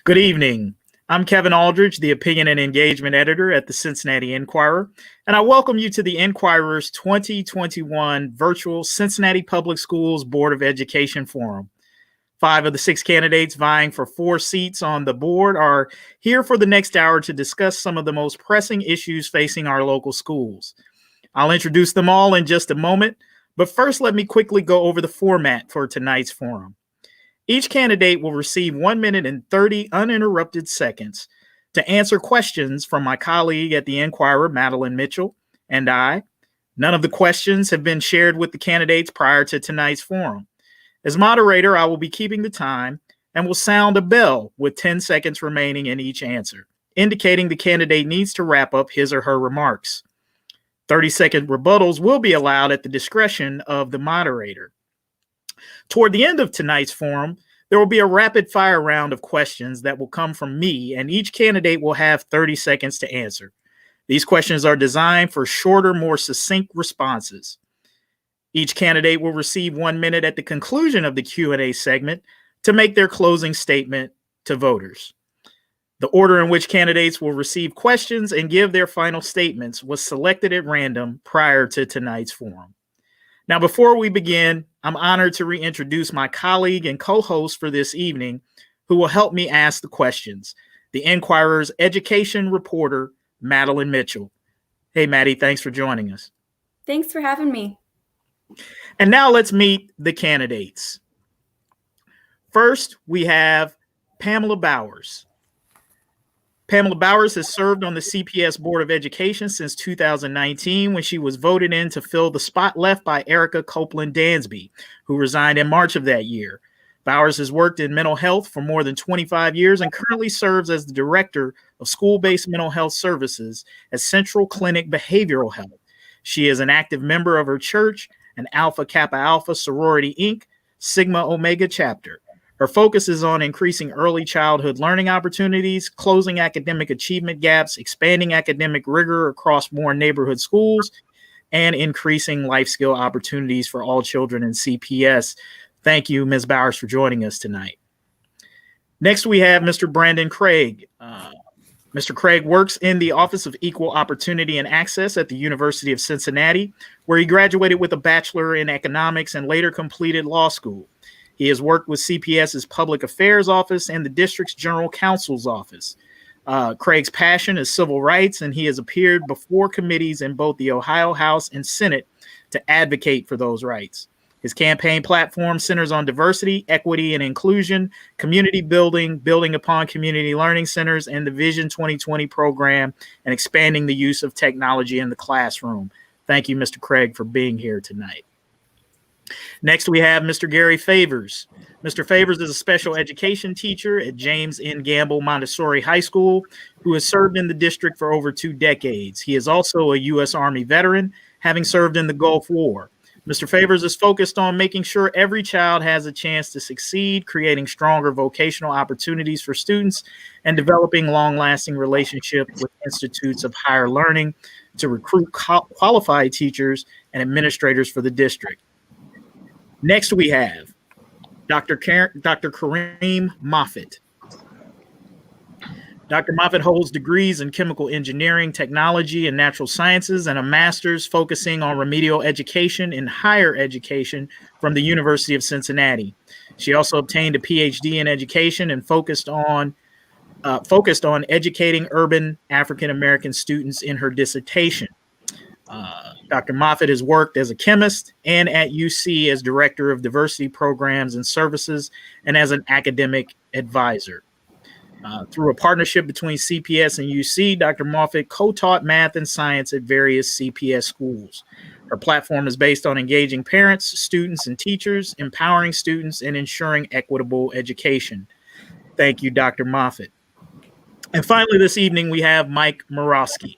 Good evening. I'm Kevin Aldridge, the Opinion and Engagement Editor at the Cincinnati Enquirer, and I welcome you to the Enquirer's 2021 Virtual Cincinnati Public Schools Board of Education Forum. 5 of the 6 candidates vying for 4 seats on the board are here for the next hour to discuss some of the most pressing issues facing our local schools. I'll introduce them all in just a moment, but first let me quickly go over the format for tonight's forum. Each candidate will receive 1 minute and 30 uninterrupted seconds to answer questions from my colleague at the Enquirer, Madeline Mitchell, and I. None of the questions have been shared with the candidates prior to tonight's forum. As moderator, I will be keeping the time and will sound a bell with 10 seconds remaining in each answer, indicating the candidate needs to wrap up his or her remarks. 30-second rebuttals will be allowed at the discretion of the moderator. Toward the end of tonight's forum, there will be a rapid-fire round of questions that will come from me, and each candidate will have 30 seconds to answer. These questions are designed for shorter, more succinct responses. Each candidate will receive 1 minute at the conclusion of the Q&A segment to make their closing statement to voters. The order in which candidates will receive questions and give their final statements was selected at random prior to tonight's forum. Now, before we begin, I'm honored to reintroduce my colleague and co-host for this evening, who will help me ask the questions, the Enquirer's education reporter, Madeline Mitchell. Hey, Maddie, thanks for joining us. Thanks for having me. And now let's meet the candidates. First, we have Pamela Bowers. Pamela Bowers has served on the CPS Board of Education since 2019 when she was voted in to fill the spot left by Erica Copeland Dansby, who resigned in March of that year. Bowers has worked in mental health for more than 25 years and currently serves as the Director of School-Based Mental Health Services at Central Clinic Behavioral Health. She is an active member of her church and Alpha Kappa Alpha Sorority Inc. Sigma Omega chapter. Her focus is on increasing early childhood learning opportunities, closing academic achievement gaps, expanding academic rigor across more neighborhood schools, and increasing life skill opportunities for all children in CPS. Thank you, Ms. Bowers, for joining us tonight. Next, we have Mr. Brandon Craig. Mr. Craig works in the Office of Equal Opportunity and Access at the University of Cincinnati, where he graduated with a bachelor in economics and later completed law school. He has worked with CPS's Public Affairs Office and the district's General Counsel's Office. Craig's passion is civil rights, and he has appeared before committees in both the Ohio House and Senate to advocate for those rights. His campaign platform centers on diversity, equity, and inclusion, community building, building upon community learning centers, and the Vision 2020 program, and expanding the use of technology in the classroom. Thank you, Mr. Craig, for being here tonight. Next, we have Mr. Gary Favors. Mr. Favors is a special education teacher at James N. Gamble Montessori High School, who has served in the district for over 2 decades. He is also a U.S. Army veteran, having served in the Gulf War. Mr. Favors is focused on making sure every child has a chance to succeed, creating stronger vocational opportunities for students, and developing long-lasting relationships with institutes of higher learning to recruit qualified teachers and administrators for the district. Next, we have Dr. Kareem Moffat. Dr. Moffat holds degrees in chemical engineering, technology, and natural sciences, and a master's focusing on remedial education in higher education from the University of Cincinnati. She also obtained a PhD in education and focused on educating urban African-American students in her dissertation. Dr. Moffat has worked as a chemist and at UC as Director of Diversity Programs and Services and as an academic advisor. Through a partnership between CPS and UC, Dr. Moffat co-taught math and science at various CPS schools. Her platform is based on engaging parents, students, and teachers, empowering students, and ensuring equitable education. Thank you, Dr. Moffat. And finally, this evening, we have Mike Morosky.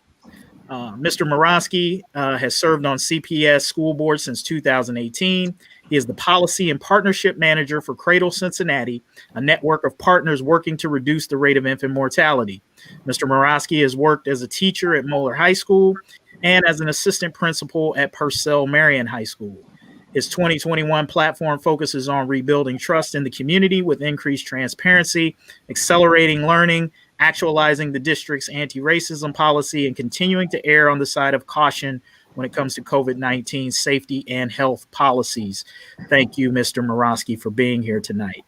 Mr. Morosky has served on CPS School Board since 2018. He is the Policy and Partnership Manager for Cradle Cincinnati, a network of partners working to reduce the rate of infant mortality. Mr. Morosky has worked as a teacher at Moeller High School and as an assistant principal at Purcell Marion High School. His 2021 platform focuses on rebuilding trust in the community with increased transparency, accelerating learning, actualizing the district's anti-racism policy, and continuing to err on the side of caution when it comes to COVID-19 safety and health policies. Thank you, Mr. Morosky, for being here tonight.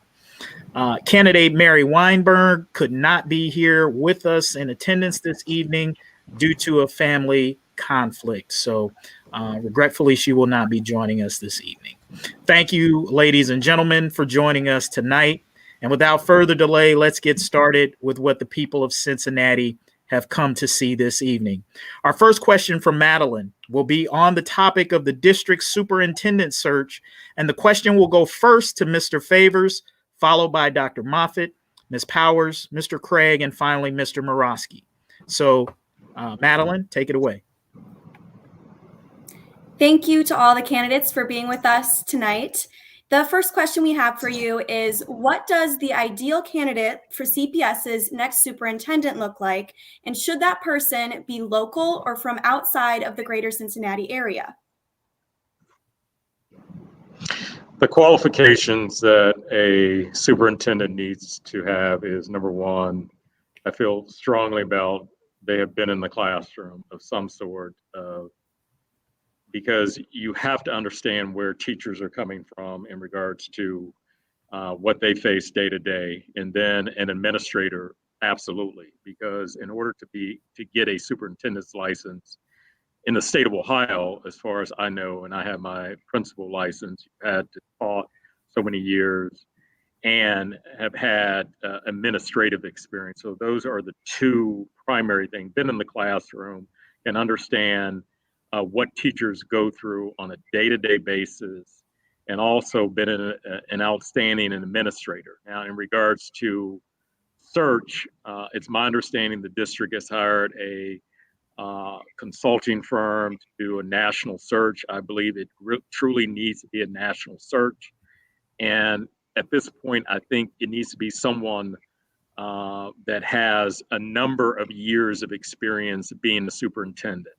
Candidate Mary Weinberg could not be here with us in attendance this evening due to a family conflict. So regretfully, she will not be joining us this evening. Thank you, ladies and gentlemen, for joining us tonight. And without further delay, let's get started with what the people of Cincinnati have come to see this evening. Our first question from Madeline will be on the topic of the district superintendent search. And the question will go first to Mr. Favors, followed by Dr. Moffat, Ms. Powers, Mr. Craig, and finally, Mr. Morosky. So, Madeline, take it away. Thank you to all the candidates for being with us tonight. The first question we have for you is, what does the ideal candidate for CPS's next superintendent look like? And should that person be local or from outside of the greater Cincinnati area? The qualifications that a superintendent needs to have is, number one, I feel strongly about they have been in the classroom of some sort, because you have to understand where teachers are coming from in regards to what they face day to day. And then an administrator, absolutely, because in order to get a superintendent's license in the state of Ohio, as far as I know, and I have my principal license, you had to taught so many years and have had administrative experience. So those are the two primary things. Been in the classroom and understand what teachers go through on a day-to-day basis, and also been an outstanding administrator. Now, in regards to search, it's my understanding the district has hired a consulting firm to do a national search. I believe it truly needs to be a national search. And at this point, I think it needs to be someone that has a number of years of experience being the superintendent.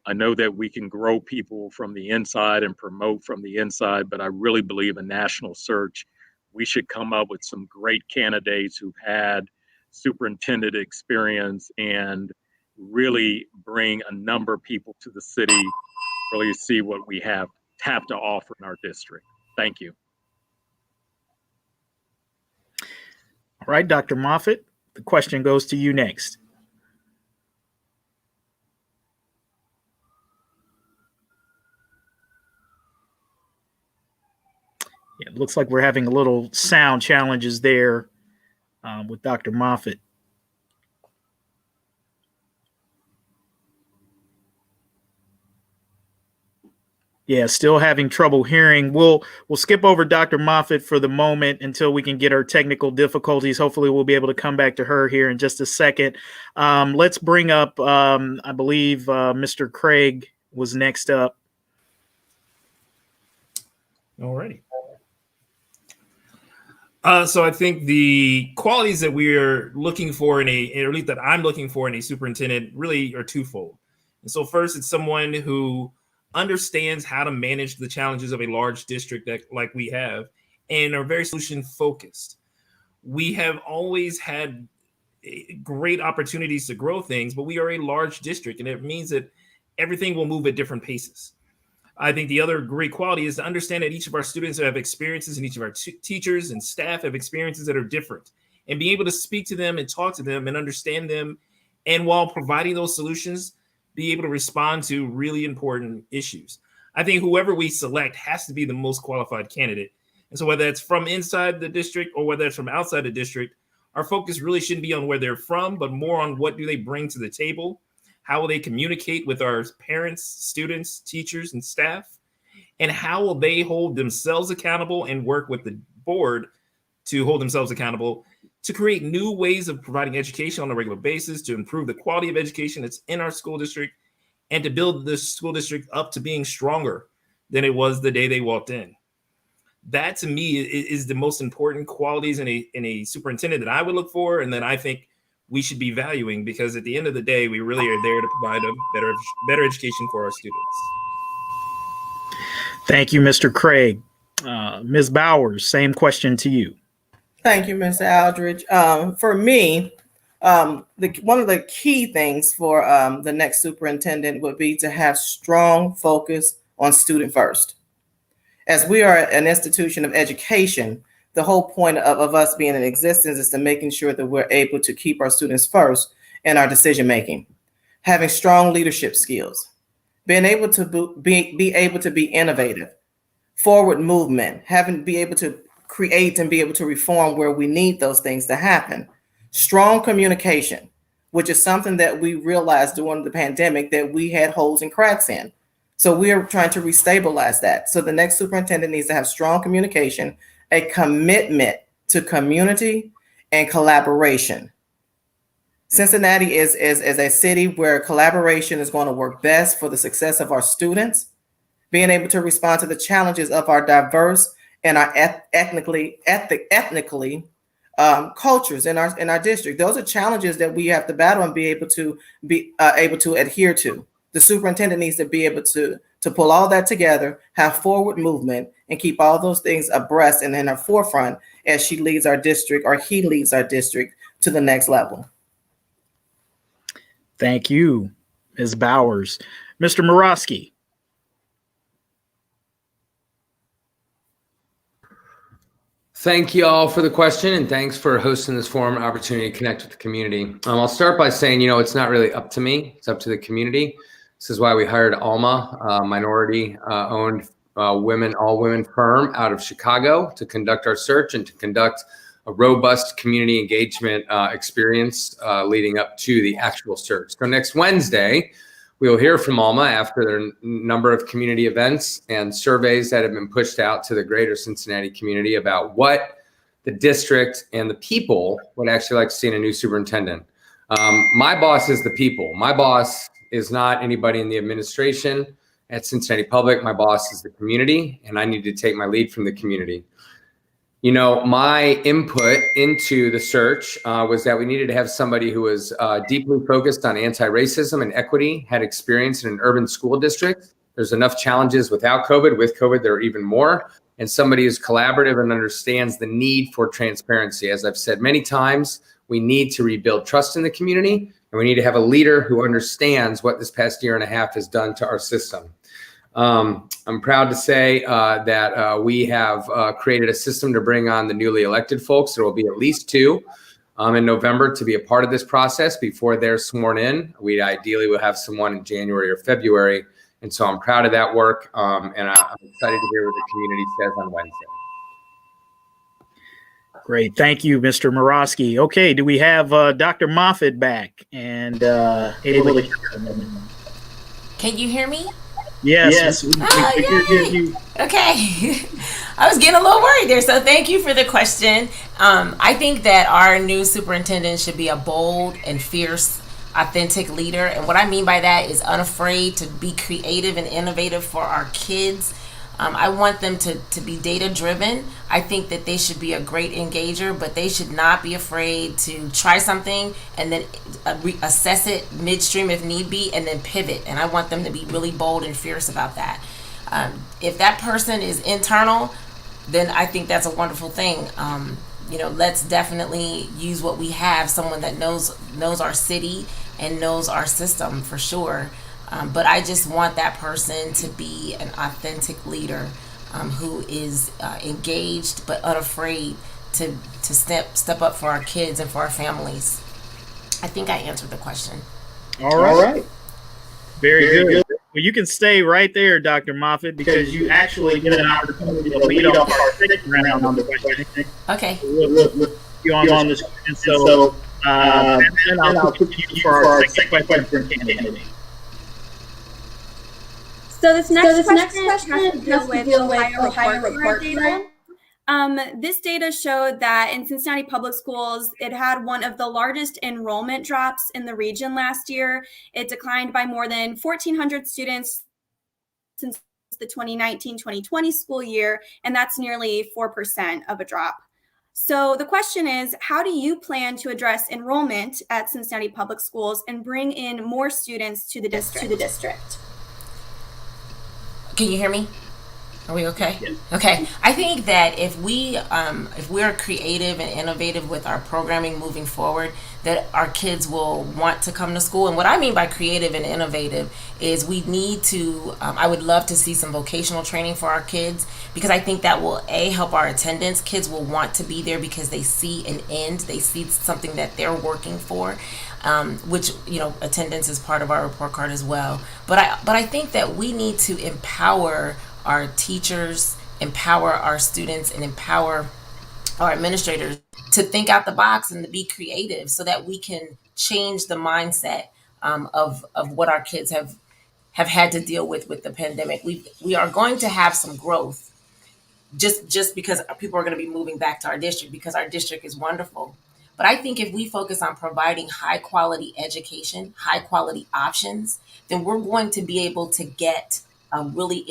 I know that we can grow people from the inside and promote from the inside, but I really believe a national search, we should come up with some great candidates who've had superintendent experience and really bring a number of people to the city, really see what we have to offer in our district. Thank you. All right, Dr. Moffat, the question goes to you next. Yeah, it looks like we're having a little sound challenges there with Dr. Moffat. Yeah, still having trouble hearing. We'll skip over Dr. Moffat for the moment until we can get our technical difficulties. Hopefully we'll be able to come back to her here in just a second. Let's bring up, I believe Mr. Craig was next up. All righty. So I think the qualities that we're looking for or at least that I'm looking for in a superintendent really are twofold. And so first, it's someone who understands how to manage the challenges of a large district like we have and are very solution focused. We have always had great opportunities to grow things, but we are a large district, and it means that everything will move at different paces. I think the other great quality is to understand that each of our students have experiences and each of our teachers and staff have experiences that are different, and being able to speak to them and talk to them and understand them. And while providing those solutions, be able to respond to really important issues. I think whoever we select has to be the most qualified candidate. And so whether it's from inside the district or whether it's from outside the district, our focus really shouldn't be on where they're from, but more on what do they bring to the table? How will they communicate with our parents, students, teachers, and staff? And how will they hold themselves accountable and work with the board to hold themselves accountable to create new ways of providing education on a regular basis, to improve the quality of education that's in our school district, and to build the school district up to being stronger than it was the day they walked in. That, to me, is the most important qualities in a superintendent that I would look for, and that I think we should be valuing, because at the end of the day, we really are there to provide a better education for our students. Thank you, Mr. Craig. Ms. Bowers, same question to you. Thank you, Mr. Aldridge. For me, one of the key things for the next superintendent would be to have strong focus on student first. As we are an institution of education, the whole point of us being in existence is to making sure that we're able to keep our students first in our decision making, having strong leadership skills, being able to be able to be innovative, forward movement, be able to create and be able to reform where we need those things to happen. Strong communication, which is something that we realized during the pandemic that we had holes and cracks in. So we are trying to restabilize that. So the next superintendent needs to have strong communication, a commitment to community and collaboration. Cincinnati is a city where collaboration is going to work best for the success of our students, being able to respond to the challenges of our diverse and our ethnically cultures in our district. Those are challenges that we have to battle and be able to adhere to. The superintendent needs to be able to pull all that together, have forward movement, and keep all those things abreast and in our forefront as she leads our district, or he leads our district, to the next level. Thank you, Ms. Bowers. Mr. Morosky. Thank you all for the question, and thanks for hosting this forum and opportunity to connect with the community. I'll start by saying, it's not really up to me, it's up to the community. This is why we hired Alma, a minority-owned all-women firm out of Chicago, to conduct our search and to conduct a robust community engagement experience leading up to the actual search. So next Wednesday, we will hear from Alma after a number of community events and surveys that have been pushed out to the greater Cincinnati community about what the district and the people would actually like to see in a new superintendent. My boss is the people. My boss is not anybody in the administration at Cincinnati Public. My boss is the community, and I need to take my lead from the community. My input into the search was that we needed to have somebody who was deeply focused on anti-racism and equity, had experience in an urban school district. There's enough challenges without COVID. With COVID, there are even more. And somebody who's collaborative and understands the need for transparency. As I've said many times, we need to rebuild trust in the community, and we need to have a leader who understands what this past year and a half has done to our system. I'm proud to say that we have created a system to bring on the newly elected folks. There will be at least 2 in November to be a part of this process before they're sworn in. We ideally will have someone in January or February. And so I'm proud of that work, and I'm excited to hear what the community says on Wednesday. Great. Thank you, Mr. Morosky. Okay, do we have Dr. Moffat back and able to? Can you hear me? Yes. We hear you. Okay. I was getting a little worried there. So thank you for the question. I think that our new superintendent should be a bold and fierce, authentic leader. And what I mean by that is unafraid to be creative and innovative for our kids. I want them to be data driven. I think that they should be a great engager, but they should not be afraid to try something and then assess it midstream if need be, and then pivot. And I want them to be really bold and fierce about that. If that person is internal, then I think that's a wonderful thing. Let's definitely use what we have, someone that knows our city and knows our system for sure. But I just want that person to be an authentic leader who is engaged but unafraid to step up for our kids and for our families. I think I answered the question. All right. Very good. Well, you can stay right there, Dr. Moffat, because you actually get an opportunity to lead off our second round on the question. Okay. You on the screen. So then I'll put you for our second question candidate. So this next question has to deal with Ohio report data. This data showed that in Cincinnati Public Schools, it had one of the largest enrollment drops in the region last year. It declined by more than 1,400 students since the 2019-2020 school year, and that's nearly 4% of a drop. So the question is, how do you plan to address enrollment at Cincinnati Public Schools and bring in more students to the district? Can you hear me? Are we okay? Yes. Okay. I think that if we're creative and innovative with our programming moving forward, that our kids will want to come to school. And what I mean by creative and innovative is we need to. I would love to see some vocational training for our kids, because I think that will help our attendance. Kids will want to be there because they see an end. They see something that they're working for. Which, attendance is part of our report card as well. But I think that we need to empower our teachers, empower our students, and empower our administrators to think out the box and to be creative, so that we can change the mindset of what our kids have had to deal with the pandemic. We are going to have some growth just because people are going to be moving back to our district, because our district is wonderful. But I think if we focus on providing high quality education, high quality options, then we're going to be able to get a really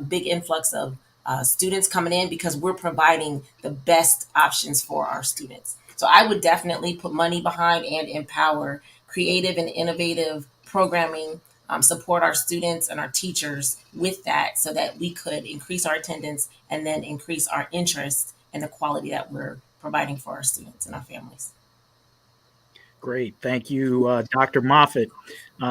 big influx of students coming in, because we're providing the best options for our students. So I would definitely put money behind and empower creative and innovative programming, support our students and our teachers with that, so that we could increase our attendance and then increase our interest and the quality that we're providing for our students and our families. Great. Thank you, Dr. Moffat.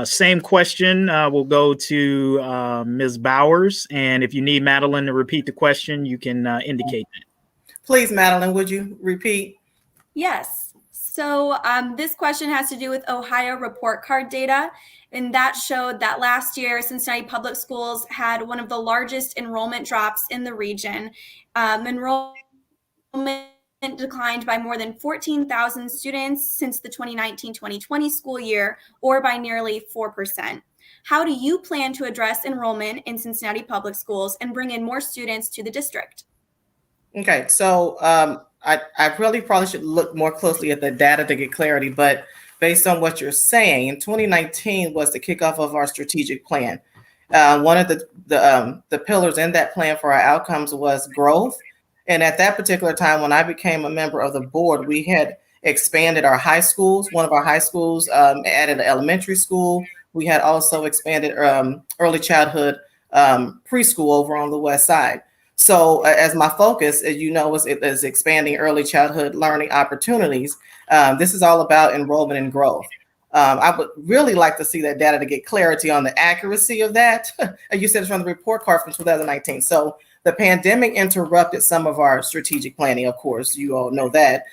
Same question will go to Ms. Bowers. And if you need Madeline to repeat the question, you can indicate that. Please, Madeline, would you repeat? Yes. So this question has to do with Ohio report card data. And that showed that last year, Cincinnati Public Schools had one of the largest enrollment drops in the region. Enrollment declined by more than 14,000 students since the 2019-2020 school year, or by nearly 4%. How do you plan to address enrollment in Cincinnati Public Schools and bring in more students to the district? Okay, so I really probably should look more closely at the data to get clarity, but based on what you're saying, 2019 was the kickoff of our strategic plan. One of the pillars in that plan for our outcomes was growth. And at that particular time, when I became a member of the board, we had expanded our high schools. One of our high schools added an elementary school. We had also expanded early childhood preschool over on the west side. So as my focus, as you know, is expanding early childhood learning opportunities. This is all about enrollment and growth. I would really like to see that data to get clarity on the accuracy of that. You said it's from the report card from 2019. So the pandemic interrupted some of our strategic planning, of course, you all know that.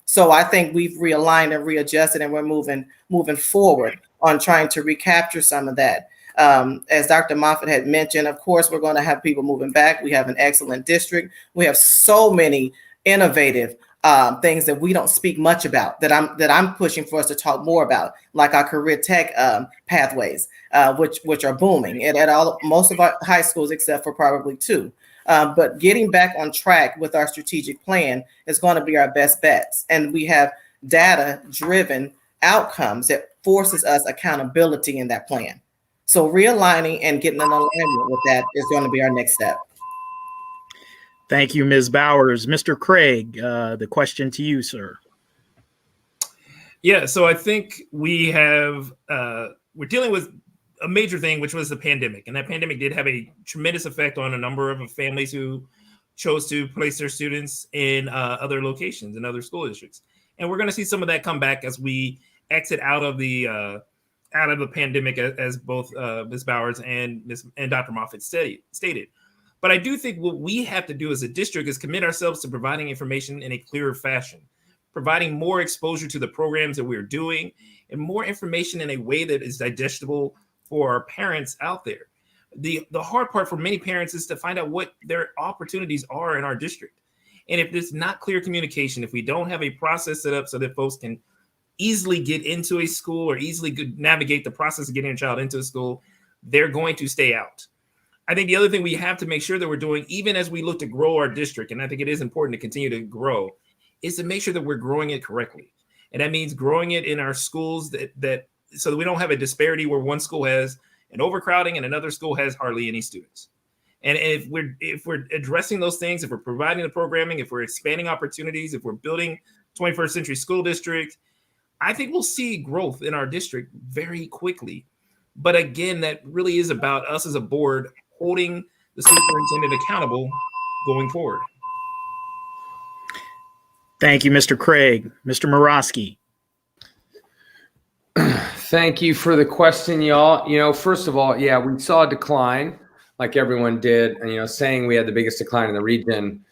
So I think we've realigned and readjusted, and we're moving forward on trying to recapture some of that. As Dr. Moffat had mentioned, of course, we're going to have people moving back. We have an excellent district. We have so many innovative things that we don't speak much about, that I'm pushing for us to talk more about, like our career tech pathways, which are booming at most of our high schools, except for probably two. But getting back on track with our strategic plan is going to be our best bets. And we have data-driven outcomes that forces us accountability in that plan. So realigning and getting an alignment with that is going to be our next step. Thank you, Ms. Bowers. Mr. Craig, the question to you, sir. Yeah, so I think we're dealing with a major thing, which was the pandemic. And that pandemic did have a tremendous effect on a number of families who chose to place their students in other locations and other school districts. And we're going to see some of that come back as we exit out of the pandemic, as both Ms. Bowers and Dr. Moffat stated. But I do think what we have to do as a district is commit ourselves to providing information in a clearer fashion, providing more exposure to the programs that we're doing, and more information in a way that is digestible for our parents out there. The hard part for many parents is to find out what their opportunities are in our district. And if there's not clear communication, if we don't have a process set up so that folks can easily get into a school or easily navigate the process of getting a child into a school, they're going to stay out. I think the other thing we have to make sure that we're doing, even as we look to grow our district, and I think it is important to continue to grow, is to make sure that we're growing it correctly. And that means growing it in our schools that so that we don't have a disparity where one school has an overcrowding and another school has hardly any students. And if we're addressing those things, if we're providing the programming, if we're expanding opportunities, if we're building 21st century school district, I think we'll see growth in our district very quickly. But again, that really is about us as a board holding the superintendent accountable going forward. Thank you, Mr. Craig. Mr. Morosky. Thank you for the question, y'all. First of all, yeah, we saw a decline like everyone did, and, saying we had the biggest decline in the region.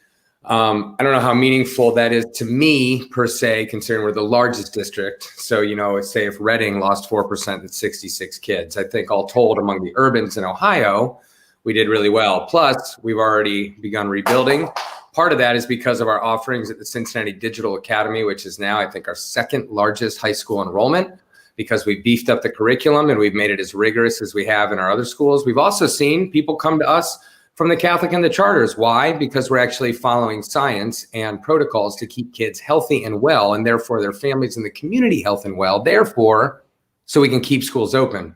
I don't know how meaningful that is to me per se, considering we're the largest district. So, say if Reading lost 4%, that's 66 kids. I think all told among the urbans in Ohio, we did really well. Plus, we've already begun rebuilding. Part of that is because of our offerings at the Cincinnati Digital Academy, which is now, I think, our second largest high school enrollment, because we beefed up the curriculum and we've made it as rigorous as we have in our other schools. We've also seen people come to us from the Catholic and the charters. Why? Because we're actually following science and protocols to keep kids healthy and well, and therefore their families and the community health and well, therefore, so we can keep schools open.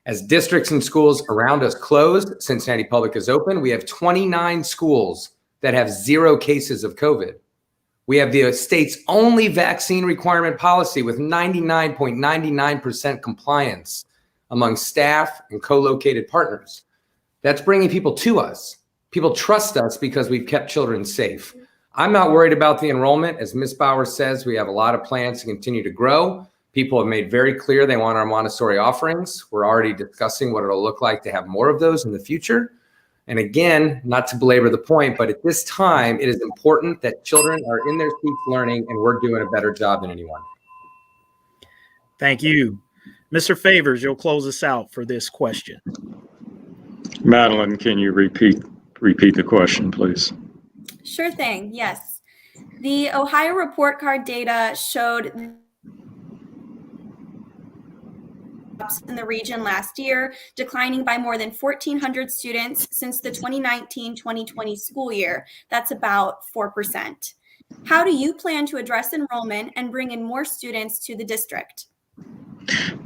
As districts and schools around us close, Cincinnati Public is open. We have 29 schools that have 0 cases of COVID. We have the state's only vaccine requirement policy with 99.99% compliance among staff and co-located partners. That's bringing people to us. People trust us because we've kept children safe. I'm not worried about the enrollment. As Ms. Bowers says, we have a lot of plans to continue to grow. People have made very clear they want our Montessori offerings. We're already discussing what it'll look like to have more of those in the future. And again, not to belabor the point, but at this time, it is important that children are in their seats learning, and we're doing a better job than anyone. Thank you. Mr. Favors, you'll close us out for this question. Madeline, can you repeat the question, please? Sure thing, yes. The Ohio report card data showed in the region last year, declining by more than 1,400 students since the 2019-2020 school year. That's about 4%. How do you plan to address enrollment and bring in more students to the district?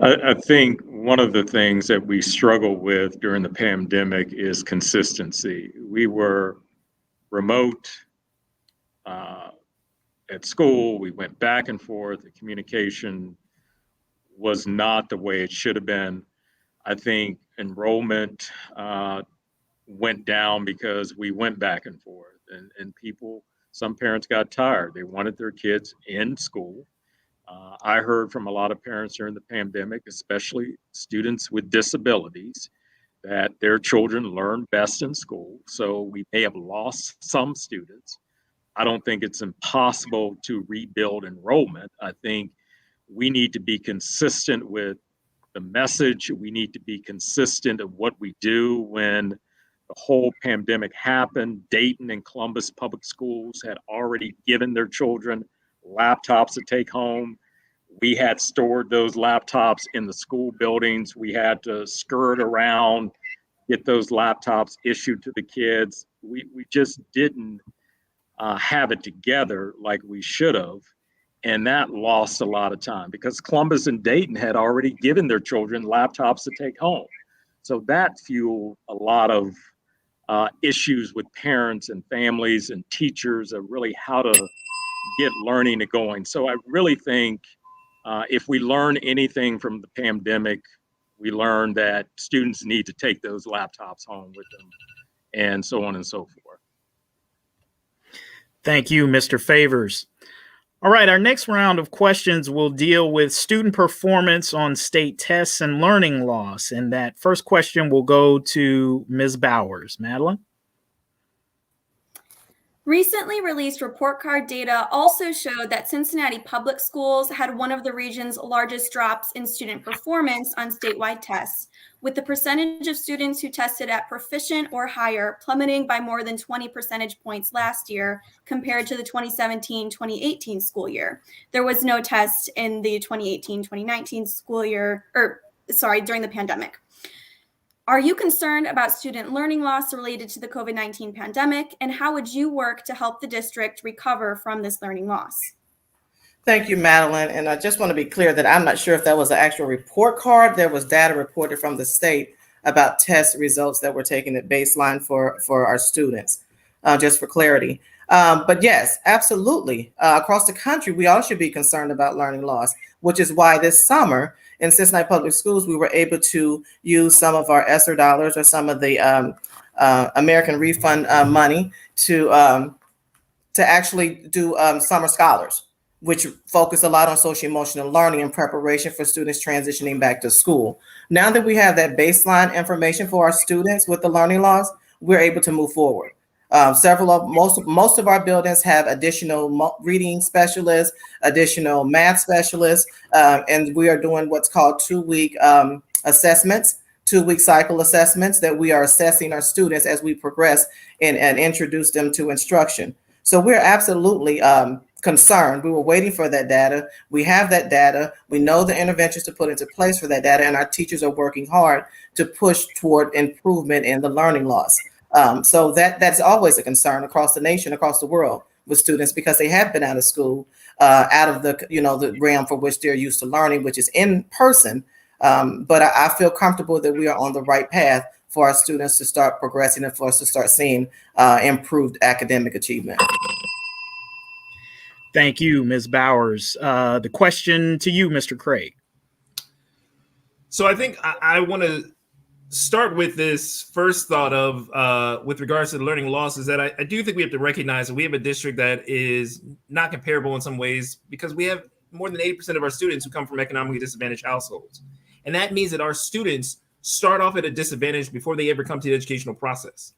I think one of the things that we struggled with during the pandemic is consistency. We were remote at school. We went back and forth. The communication was not the way it should have been. I think enrollment went down because we went back and forth, and some parents got tired. They wanted their kids in school. I heard from a lot of parents during the pandemic, especially students with disabilities, that their children learn best in school. So we may have lost some students. I don't think it's impossible to rebuild enrollment. I think we need to be consistent with the message. We need to be consistent of what we do. When the whole pandemic happened, Dayton and Columbus public schools had already given their children laptops to take home. We had stored those laptops in the school buildings. We had to skirt around, get those laptops issued to the kids. We just didn't have it together like we should have. And that lost a lot of time because Columbus and Dayton had already given their children laptops to take home. So that fueled a lot of issues with parents and families and teachers of really how to get learning going. So I really think if we learn anything from the pandemic, we learn that students need to take those laptops home with them and so on and so forth. Thank you, Mr. Favors. All right, our next round of questions will deal with student performance on state tests and learning loss. And that first question will go to Ms. Bowers. Madeline? Recently released report card data also showed that Cincinnati public schools had one of the region's largest drops in student performance on statewide tests, with the percentage of students who tested at proficient or higher plummeting by more than 20 percentage points last year compared to the 2017-2018 school year. There was no test in the 2018-2019 school year, during the pandemic. Are you concerned about student learning loss related to the COVID-19 pandemic, and how would you work to help the district recover from this learning loss? Thank you, Madeline. And I just want to be clear that I'm not sure if that was an actual report card. There was data reported from the state about test results that were taken at baseline for our students, just for clarity. But yes, absolutely. Across the country, we all should be concerned about learning loss, which is why this summer in Cincinnati Public Schools, we were able to use some of our ESSER dollars or some of the American Refund money to actually do summer scholars, which focus a lot on social emotional learning and preparation for students transitioning back to school. Now that we have that baseline information for our students with the learning loss, we're able to move forward. Most of our buildings have additional reading specialists, additional math specialists, and we are doing what's called 2-week assessments, 2-week cycle assessments that we are assessing our students as we progress and introduce them to instruction. So we're absolutely concerned. We were waiting for that data. We have that data. We know the interventions to put into place for that data, and our teachers are working hard to push toward improvement in the learning loss. So that's always a concern across the nation, across the world with students, because they have been out of school, out of the realm for which they're used to learning, which is in person. But I feel comfortable that we are on the right path for our students to start progressing and for us to start seeing improved academic achievement. Thank you, Ms. Bowers. The question to you, Mr. Craig. So I think I want to start with this first thought of with regards to the learning loss is that I do think we have to recognize that we have a district that is not comparable in some ways because we have more than 80% of our students who come from economically disadvantaged households. And that means that our students start off at a disadvantage before they ever come to the educational process.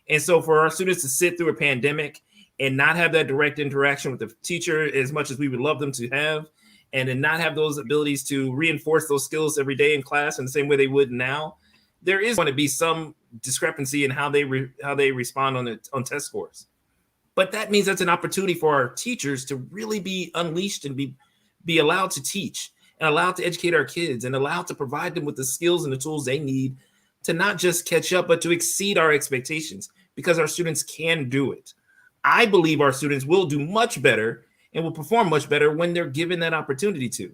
And so for our students to sit through a pandemic and not have that direct interaction with the teacher as much as we would love them to have, and then not have those abilities to reinforce those skills every day in class in the same way they would now, there is going to be some discrepancy in how they respond on test scores. But that means that's an opportunity for our teachers to really be unleashed and be allowed to teach and allowed to educate our kids and allowed to provide them with the skills and the tools they need to not just catch up, but to exceed our expectations, because our students can do it. I believe our students will do much better and will perform much better when they're given that opportunity to.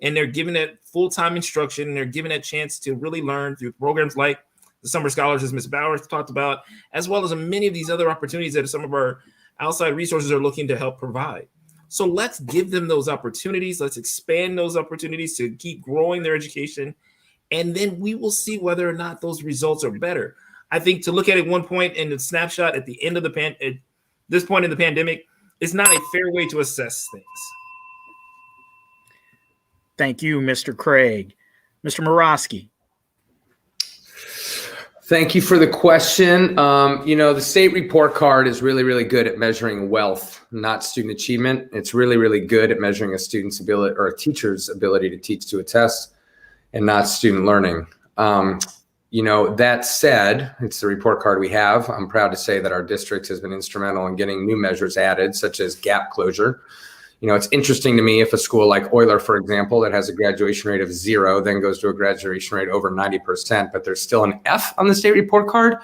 And they're given that full-time instruction, and they're given that chance to really learn through programs like the Summer Scholars, as Ms. Bowers talked about, as well as many of these other opportunities that some of our outside resources are looking to help provide. So let's give them those opportunities. Let's expand those opportunities to keep growing their education. And then we will see whether or not those results are better. I think to look at it one point in the snapshot at the end of at this point in the pandemic is not a fair way to assess things. Thank you, Mr. Craig. Mr. Morosky. Thank you for the question. The state report card is really, really good at measuring wealth, not student achievement. It's really, really good at measuring a student's ability or a teacher's ability to teach to a test and not student learning. That said, it's the report card we have. I'm proud to say that our district has been instrumental in getting new measures added, such as gap closure. It's interesting to me if a school like Euler, for example, that has a graduation rate of 0, then goes to a graduation rate over 90%, but there's still an F on the state report card.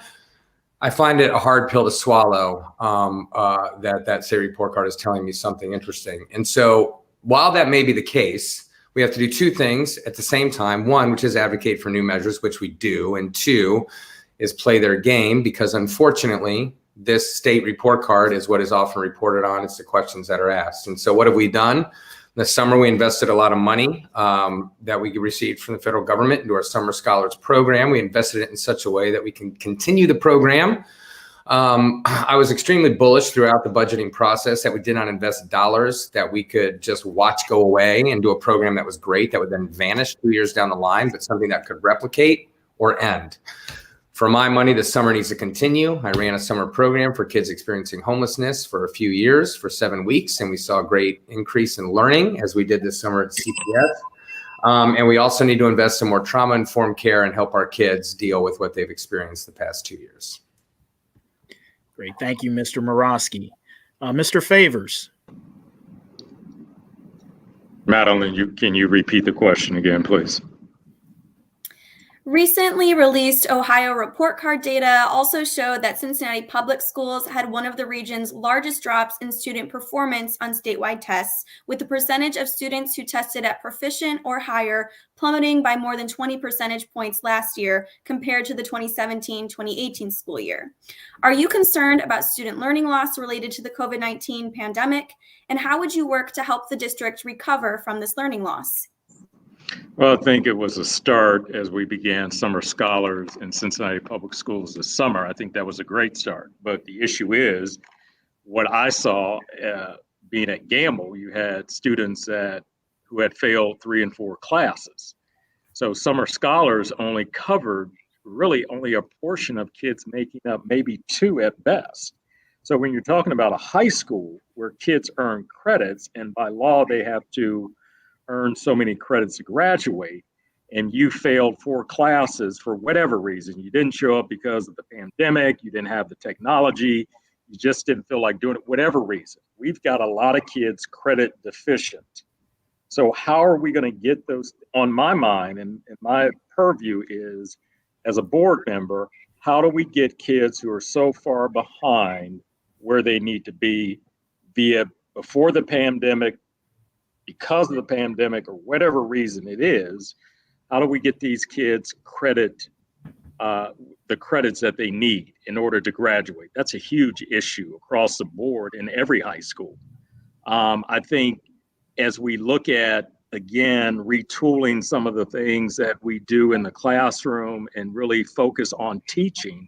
I find it a hard pill to swallow that state report card is telling me something interesting. And so while that may be the case, we have to do two things at the same time. One, which is advocate for new measures, which we do. And two, is play their game, because unfortunately, this state report card is what is often reported on. It's the questions that are asked. And so what have we done? This summer, we invested a lot of money that we received from the federal government into our Summer Scholars program. We invested it in such a way that we can continue the program. I was extremely bullish throughout the budgeting process that we did not invest dollars that we could just watch go away and do a program that was great that would then vanish 2 years down the line, but something that could replicate or end. For my money, the summer needs to continue. I ran a summer program for kids experiencing homelessness for a few years, for 7 weeks, and we saw a great increase in learning as we did this summer at CPS. And we also need to invest in more trauma-informed care and help our kids deal with what they've experienced the past 2 years. Great. Thank you, Mr. Morosky. Mr. Favors. Madeline, can you repeat the question again, please? Recently released Ohio report card data also showed that Cincinnati public schools had one of the region's largest drops in student performance on statewide tests, with the percentage of students who tested at proficient or higher plummeting by more than 20 percentage points last year compared to the 2017-2018 school year. Are you concerned about student learning loss related to the COVID-19 pandemic? And how would you work to help the district recover from this learning loss? Well, I think it was a start as we began Summer Scholars in Cincinnati Public Schools this summer. I think that was a great start. But the issue is what I saw being at Gamble, you had students who had failed 3 and 4 classes. So Summer Scholars only covered really only a portion of kids making up maybe 2 at best. So when you're talking about a high school where kids earn credits and by law they have to earn so many credits to graduate, and you failed 4 classes for whatever reason, you didn't show up because of the pandemic, you didn't have the technology, you just didn't feel like doing it, whatever reason, we've got a lot of kids credit deficient. So how are we going to get those? On my mind and my purview is, as a board member, how do we get kids who are so far behind where they need to be before the pandemic, because of the pandemic, or whatever reason it is, how do we get these kids the credits that they need in order to graduate? That's a huge issue across the board in every high school. I think as we look at, again, retooling some of the things that we do in the classroom and really focus on teaching,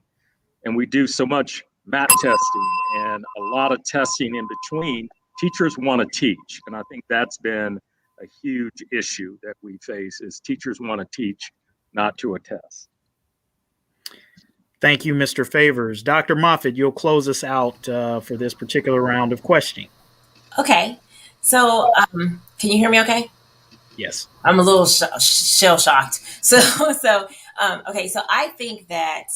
and we do so much math testing and a lot of testing in between, teachers want to teach. And I think that's been a huge issue that we face is teachers want to teach, not to attest. Thank you, Mr. Favors. Dr. Moffat, you'll close us out for this particular round of questioning. Okay. So can you hear me okay? Yes. I'm a little shell shocked. So okay. So I think that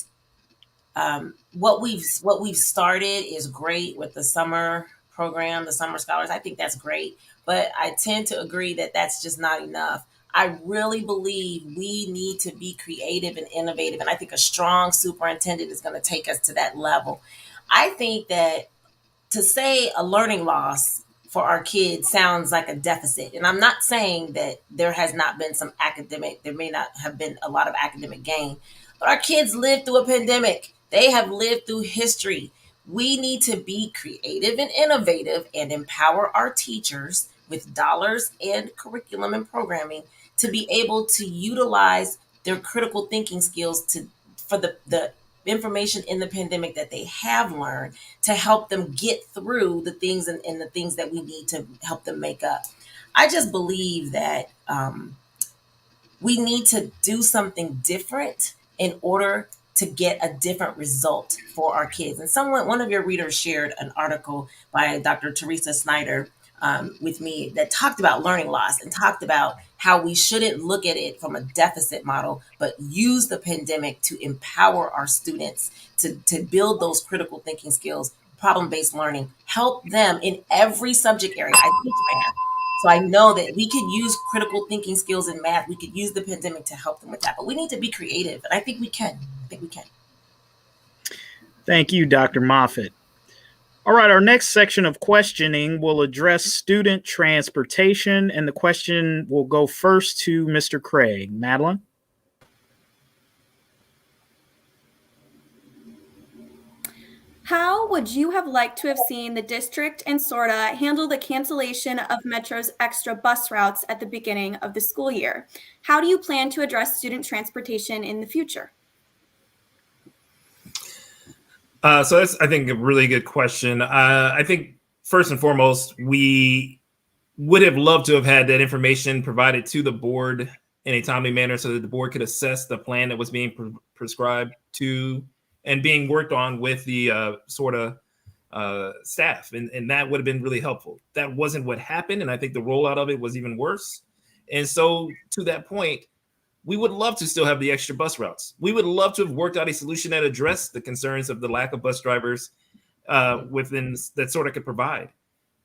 what we've started is great with the summer program, the Summer Scholars. I think that's great, but I tend to agree that that's just not enough. I really believe we need to be creative and innovative, and I think a strong superintendent is going to take us to that level. I think that to say a learning loss for our kids sounds like a deficit, and I'm not saying that there has not been there may not have been a lot of academic gain, but our kids lived through a pandemic. They have lived through history. We need to be creative and innovative and empower our teachers with dollars and curriculum and programming to be able to utilize their critical thinking skills for the information in the pandemic that they have learned to help them get through the things and the things that we need to help them make up. I just believe that we need to do something different in order to get a different result for our kids. And one of your readers shared an article by Dr. Teresa Snyder with me that talked about learning loss and talked about how we shouldn't look at it from a deficit model, but use the pandemic to empower our students to build those critical thinking skills, problem-based learning, help them in every subject area. I teach math, so I know that we could use critical thinking skills in math. We could use the pandemic to help them with that, but we need to be creative, and I think we can. Thank you, Dr. Moffat. All right, our next section of questioning will address student transportation, and the question will go first to Mr. Craig. Madeline? How would you have liked to have seen the district and SORTA handle the cancellation of Metro's extra bus routes at the beginning of the school year? How do you plan to address student transportation in the future? So that's, I think, a really good question. I think first and foremost, we would have loved to have had that information provided to the board in a timely manner so that the board could assess the plan that was being prescribed to and being worked on with the SORTA staff. And that would have been really helpful. That wasn't what happened. And I think the rollout of it was even worse. And so to that point, we would love to still have the extra bus routes. We would love to have worked out a solution that addressed the concerns of the lack of bus drivers within that SORTA could provide.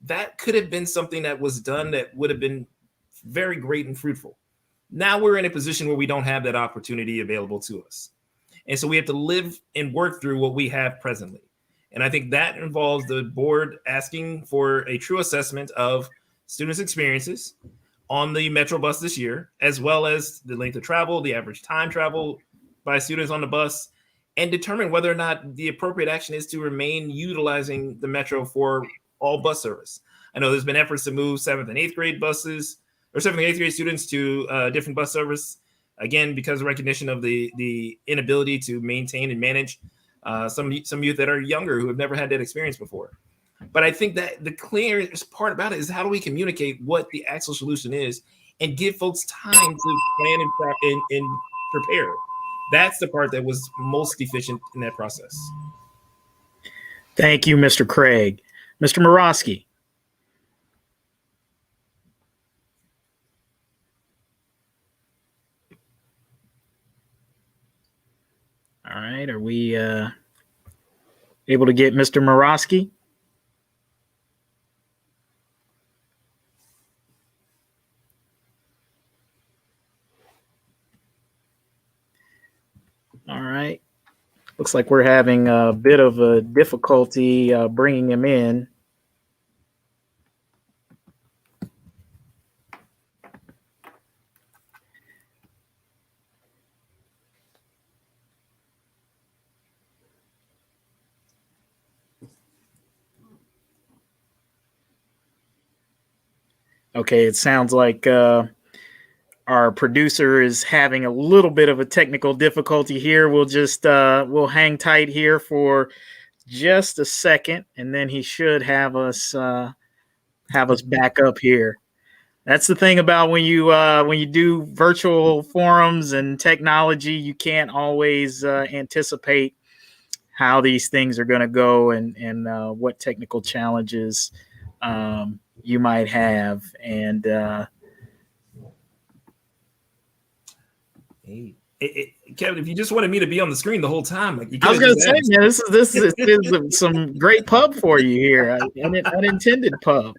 That could have been something that was done that would have been very great and fruitful. Now we're in a position where we don't have that opportunity available to us. And so we have to live and work through what we have presently. And I think that involves the board asking for a true assessment of students' experiences on the Metro bus this year, as well as the length of travel, the average time travel by students on the bus, and determine whether or not the appropriate action is to remain utilizing the Metro for all bus service. I know there's been efforts to move 7th and 8th grade buses or 7th and 8th grade students to different bus service. Again, because of recognition of the inability to maintain and manage some youth that are younger who have never had that experience before. But I think that the clearest part about it is how do we communicate what the actual solution is and give folks time to plan and prepare. That's the part that was most efficient in that process. Thank you, Mr. Craig. Mr. Morosky. All right, are we able to get Mr. Morosky? All right. Looks like we're having a bit of a difficulty bringing him in. Okay, it sounds like our producer is having a little bit of a technical difficulty here. We'll just we'll hang tight here for just a second, and then he should have us back up here. That's the thing about when you do virtual forums and technology, you can't always anticipate how these things are going to go and what technical challenges you might have. And Kevin, if you just wanted me to be on the screen the whole time, like I was going to say, man, this is some great pub for you here. Unintended pub.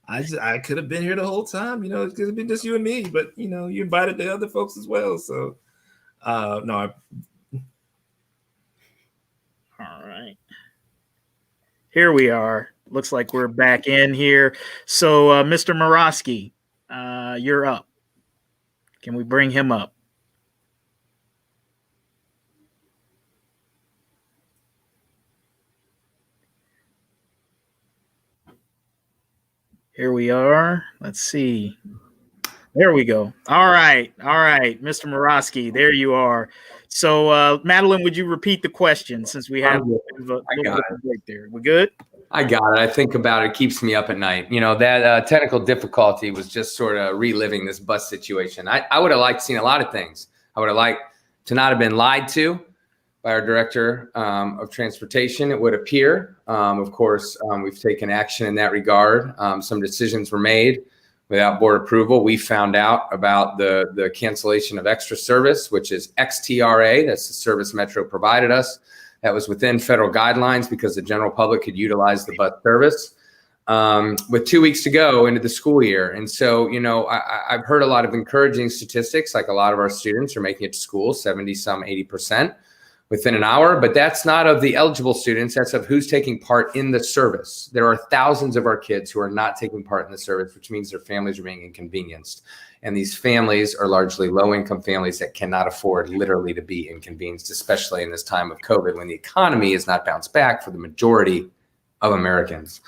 I could have been here the whole time. It could have been just you and me, but you invited the other folks as well. So no. All right. Here we are. Looks like we're back in here. So Mr. Morosky, you're up. Can we bring him up? Here we are. Let's see. There we go. All right. Mr. Morosky, there you are. So Madeline, would you repeat the question since we have a little bit of break there? We good? I got it. I think about it. It keeps me up at night. That technical difficulty was just sort of reliving this bus situation. I would have liked to seen a lot of things. I would have liked to not have been lied to by our director of transportation, it would appear. Of course, we've taken action in that regard. Some decisions were made without board approval. We found out about the cancellation of extra service, which is XTRA. That's the service Metro provided us. That was within federal guidelines because the general public could utilize the bus service with 2 weeks to go into the school year. And so, I've heard a lot of encouraging statistics, like a lot of our students are making it to school, 80% within an hour, but that's not of the eligible students, that's of who's taking part in the service. There are thousands of our kids who are not taking part in the service, which means their families are being inconvenienced. And these families are largely low-income families that cannot afford literally to be inconvenienced, especially in this time of COVID when the economy is not bounced back for the majority of Americans.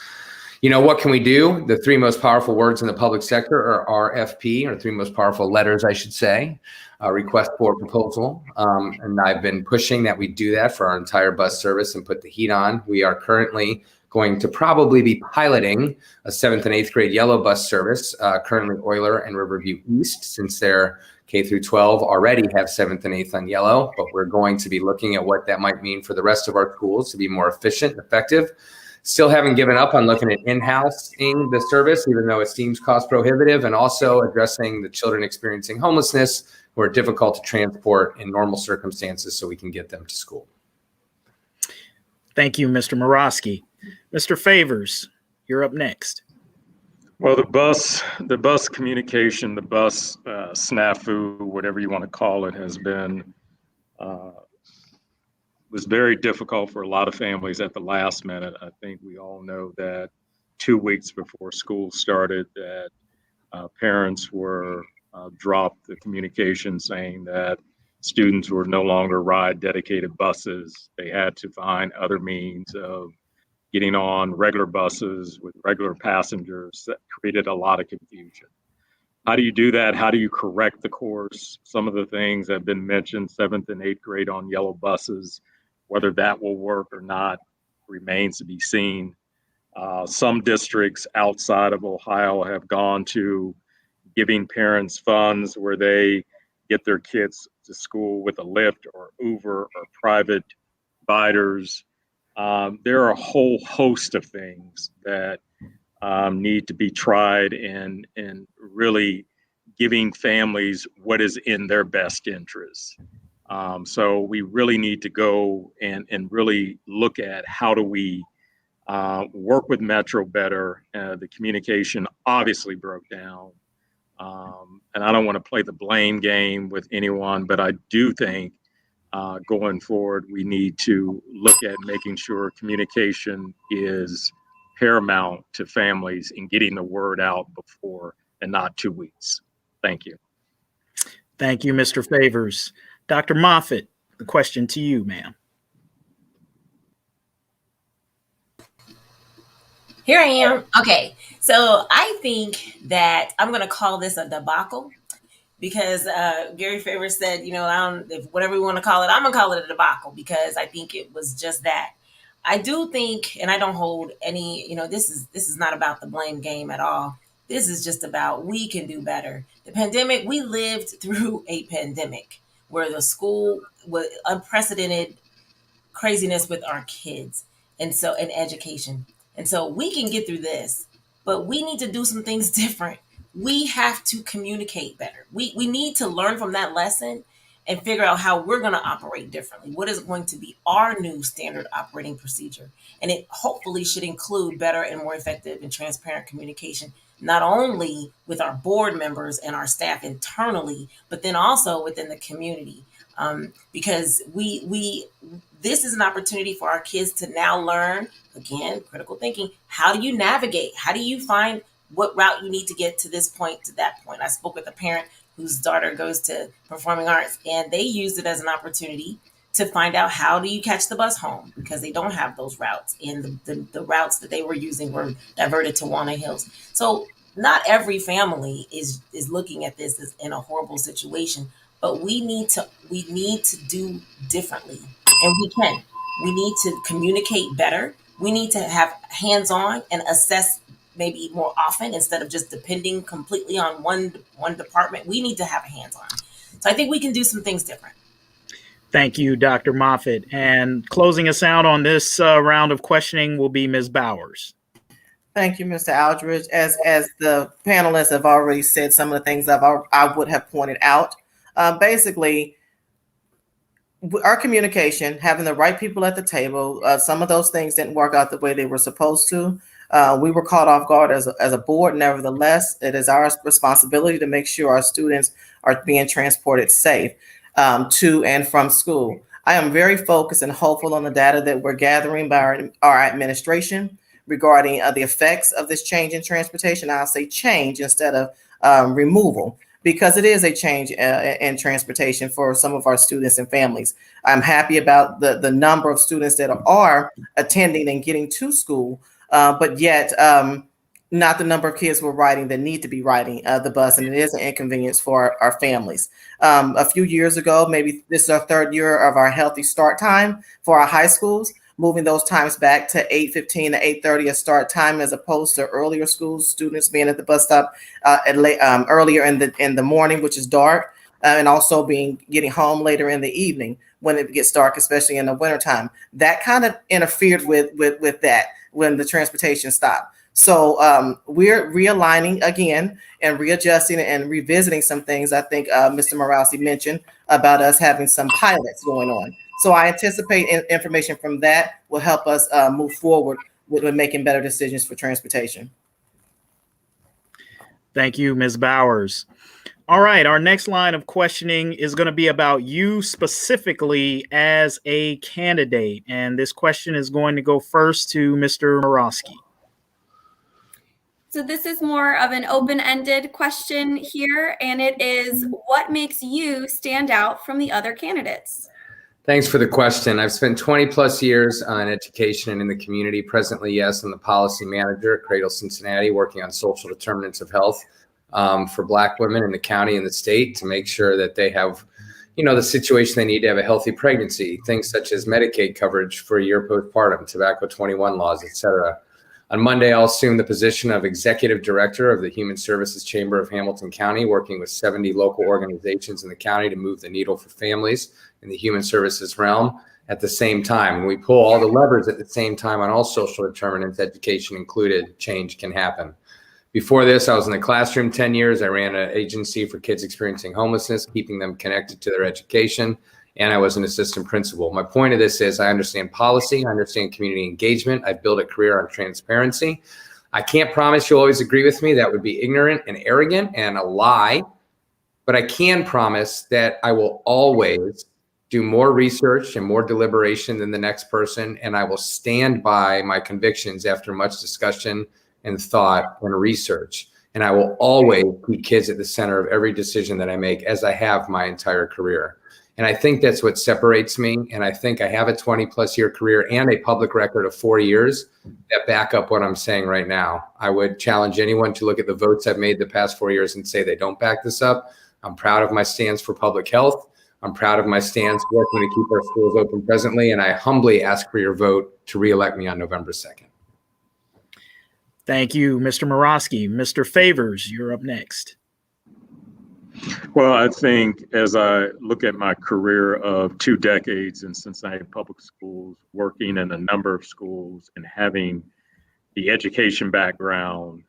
What can we do? The three most powerful words in the public sector are RFP, or three most powerful letters, I should say, request for proposal. And I've been pushing that we do that for our entire bus service and put the heat on. We are currently going to probably be piloting a 7th and 8th grade yellow bus service, currently Euler and Riverview East, since their K through 12 already have 7th and 8th on yellow, but we're going to be looking at what that might mean for the rest of our schools to be more efficient and effective. Still haven't given up on looking at in-housing the service, even though it seems cost prohibitive, and also addressing the children experiencing homelessness who are difficult to transport in normal circumstances so we can get them to school. Thank you, Mr. Morosky. Mr. Favors, you're up next. Well, the bus communication, the bus snafu, whatever you want to call it, has been was very difficult for a lot of families at the last minute. I think we all know that 2 weeks before school started, that parents were dropped the communication saying that students would no longer ride dedicated buses. They had to find other means of getting on regular buses with regular passengers that created a lot of confusion. How do you do that? How do you correct the course? Some of the things have been mentioned, 7th and 8th grade on yellow buses, whether that will work or not remains to be seen. Some districts outside of Ohio have gone to giving parents funds where they get their kids to school with a Lyft or Uber or private providers. There are a whole host of things that need to be tried and really giving families what is in their best interest. So we really need to go and really look at how do we work with Metro better. The communication obviously broke down. And I don't want to play the blame game with anyone, but I do think going forward, we need to look at making sure communication is paramount to families in getting the word out before and not 2 weeks. Thank you. Thank you, Mr. Favors. Dr. Moffat, the question to you, ma'am. Here I am. Okay. So I think that I'm going to call this a debacle because Gary Favors said, if whatever we want to call it, I'm going to call it a debacle because I think it was just that. I do think, and I don't hold any, this is not about the blame game at all. This is just about we can do better. The pandemic, we lived through a pandemic where the school was unprecedented craziness with our kids and education. And so we can get through this, but we need to do some things different. We have to communicate better. We need to learn from that lesson and figure out how we're going to operate differently. What is going to be our new standard operating procedure? And it hopefully should include better and more effective and transparent communication, not only with our board members and our staff internally, but then also within the community. Because this is an opportunity for our kids to now learn, again, critical thinking. How do you navigate? How do you find what route you need to get to this point, to that point? I spoke with a parent whose daughter goes to performing arts, and they used it as an opportunity to find out how do you catch the bus home because they don't have those routes. And the routes that they were using were diverted to Walnut Hills. So not every family is looking at this as in a horrible situation, but we need to do differently. And we can. We need to communicate better. We need to have hands-on and assess maybe more often instead of just depending completely on one department. We need to have a hands-on. So I think we can do some things different. Thank you, Dr. Moffat. And closing us out on this round of questioning will be Ms. Bowers. Thank you, Mr. Aldridge. As the panelists have already said some of the things I would have pointed out. Basically, our communication, having the right people at the table, some of those things didn't work out the way they were supposed to. We were caught off guard as a board. Nevertheless, it is our responsibility to make sure our students are being transported safe to and from school. I am very focused and hopeful on the data that we're gathering by our administration regarding the effects of this change in transportation. I'll say change instead of removal, because it is a change in transportation for some of our students and families. I'm happy about the number of students that are attending and getting to school, but yet not the number of kids we're riding that need to be riding the bus, and it is an inconvenience for our families. A few years ago, maybe this is our third year of our healthy start time for our high schools, moving those times back to 8:15 to 8:30 a start time, as opposed to earlier schools, students being at the bus stop earlier in the morning, which is dark, and also getting home later in the evening when it gets dark, especially in the wintertime. That kind of interfered with that when the transportation stopped. So we're realigning again and readjusting and revisiting some things. I think Mr. Morossi mentioned about us having some pilots going on. So I anticipate information from that will help us move forward with making better decisions for transportation. Thank you, Ms. Bowers. All right, our next line of questioning is going to be about you specifically as a candidate. And this question is going to go first to Mr. Morosky. So this is more of an open-ended question here, and it is, what makes you stand out from the other candidates? Thanks for the question. I've spent 20 plus years on education and in the community. Presently, yes, I'm the policy manager at Cradle Cincinnati, working on social determinants of health for Black women in the county and the state to make sure that they have, the situation they need to have a healthy pregnancy, things such as Medicaid coverage for a year postpartum, tobacco 21 laws, et cetera. On Monday, I'll assume the position of Executive Director of the Human Services Chamber of Hamilton County, working with 70 local organizations in the county to move the needle for families in the human services realm at the same time. When we pull all the levers at the same time on all social determinants, education included, change can happen. Before this, I was in the classroom 10 years. I ran an agency for kids experiencing homelessness, keeping them connected to their education. And I was an assistant principal. My point of this is I understand policy, I understand community engagement. I've built a career on transparency. I can't promise you'll always agree with me. That would be ignorant and arrogant and a lie. But I can promise that I will always do more research and more deliberation than the next person. And I will stand by my convictions after much discussion and thought and research. And I will always keep kids at the center of every decision that I make, as I have my entire career. And I think that's what separates me. And I think I have a 20 plus year career and a public record of 4 years that back up what I'm saying right now. I would challenge anyone to look at the votes I've made the past 4 years and say they don't back this up. I'm proud of my stance for public health. I'm proud of my stance working to keep our schools open presently. And I humbly ask for your vote to reelect me on November 2nd. Thank you, Mr. Morosky. Mr. Favors, you're up next. Well, I think as I look at my career of 2 decades in Cincinnati public schools, working in a number of schools and having the education background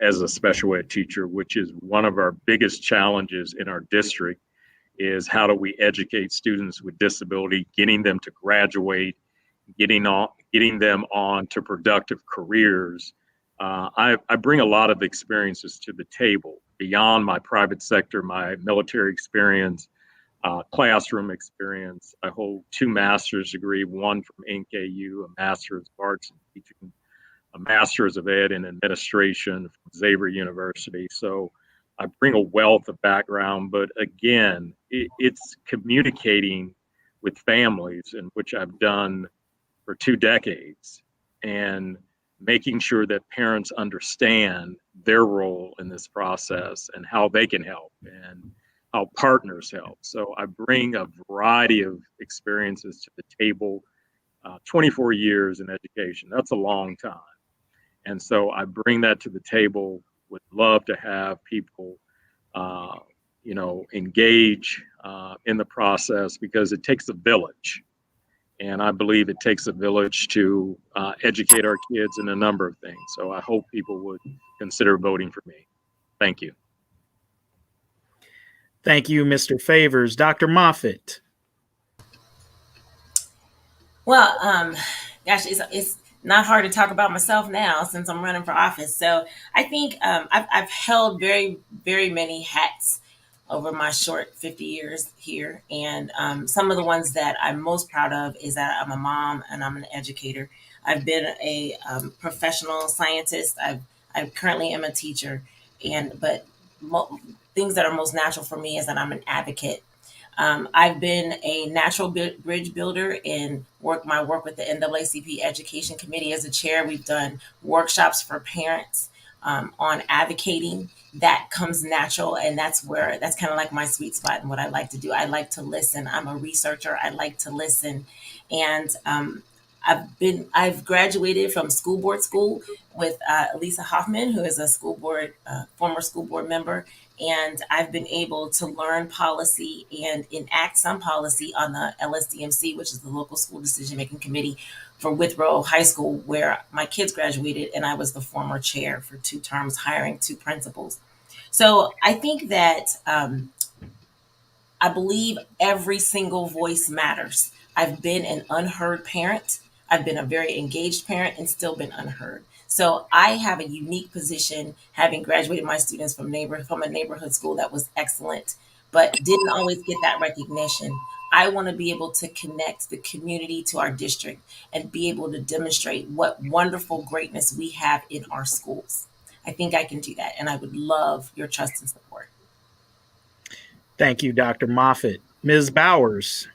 as a special ed teacher, which is one of our biggest challenges in our district, is how do we educate students with disability, getting them to graduate, getting them on to productive careers. I bring a lot of experiences to the table beyond my private sector, my military experience, classroom experience. I hold 2 master's degrees, one from NKU, a master's of arts in teaching, a master's of ed in administration from Xavier University. So I bring a wealth of background, but again, it's communicating with families, in which I've done for 2 decades, and making sure that parents understand their role in this process and how they can help and how partners help. So I bring a variety of experiences to the table. 24 years in education, that's a long time. And so I bring that to the table. Would love to have people, engage in the process, because it takes a village. And I believe it takes a village to educate our kids in a number of things. So I hope people would consider voting for me. Thank you. Thank you, Mr. Favors. Dr. Moffat. Well, gosh, it's not hard to talk about myself now since I'm running for office. So I think I've held very, very many hats over my short 50 years here. And some of the ones that I'm most proud of is that I'm a mom and I'm an educator. I've been a professional scientist. I currently am a teacher. But things that are most natural for me is that I'm an advocate. I've been a natural bridge builder in my work with the NAACP Education Committee as a chair. We've done workshops for parents on advocating. That comes natural, and that's kind of like my sweet spot and what I like to do. I like to listen. I'm a researcher. I like to listen, and I've graduated from school board school with Lisa Hoffman, who is a former school board member, and I've been able to learn policy and enact some policy on the LSDMC, which is the local school decision making committee for Withrow High School, where my kids graduated, and I was the former chair for 2 terms, hiring 2 principals. So I think that I believe every single voice matters. I've been an unheard parent. I've been a very engaged parent and still been unheard. So I have a unique position, having graduated my students from a neighborhood school that was excellent, but didn't always get that recognition. I want to be able to connect the community to our district and be able to demonstrate what wonderful greatness we have in our schools. I think I can do that, and I would love your trust and support. Thank you, Dr. Moffat. Ms. Bowers.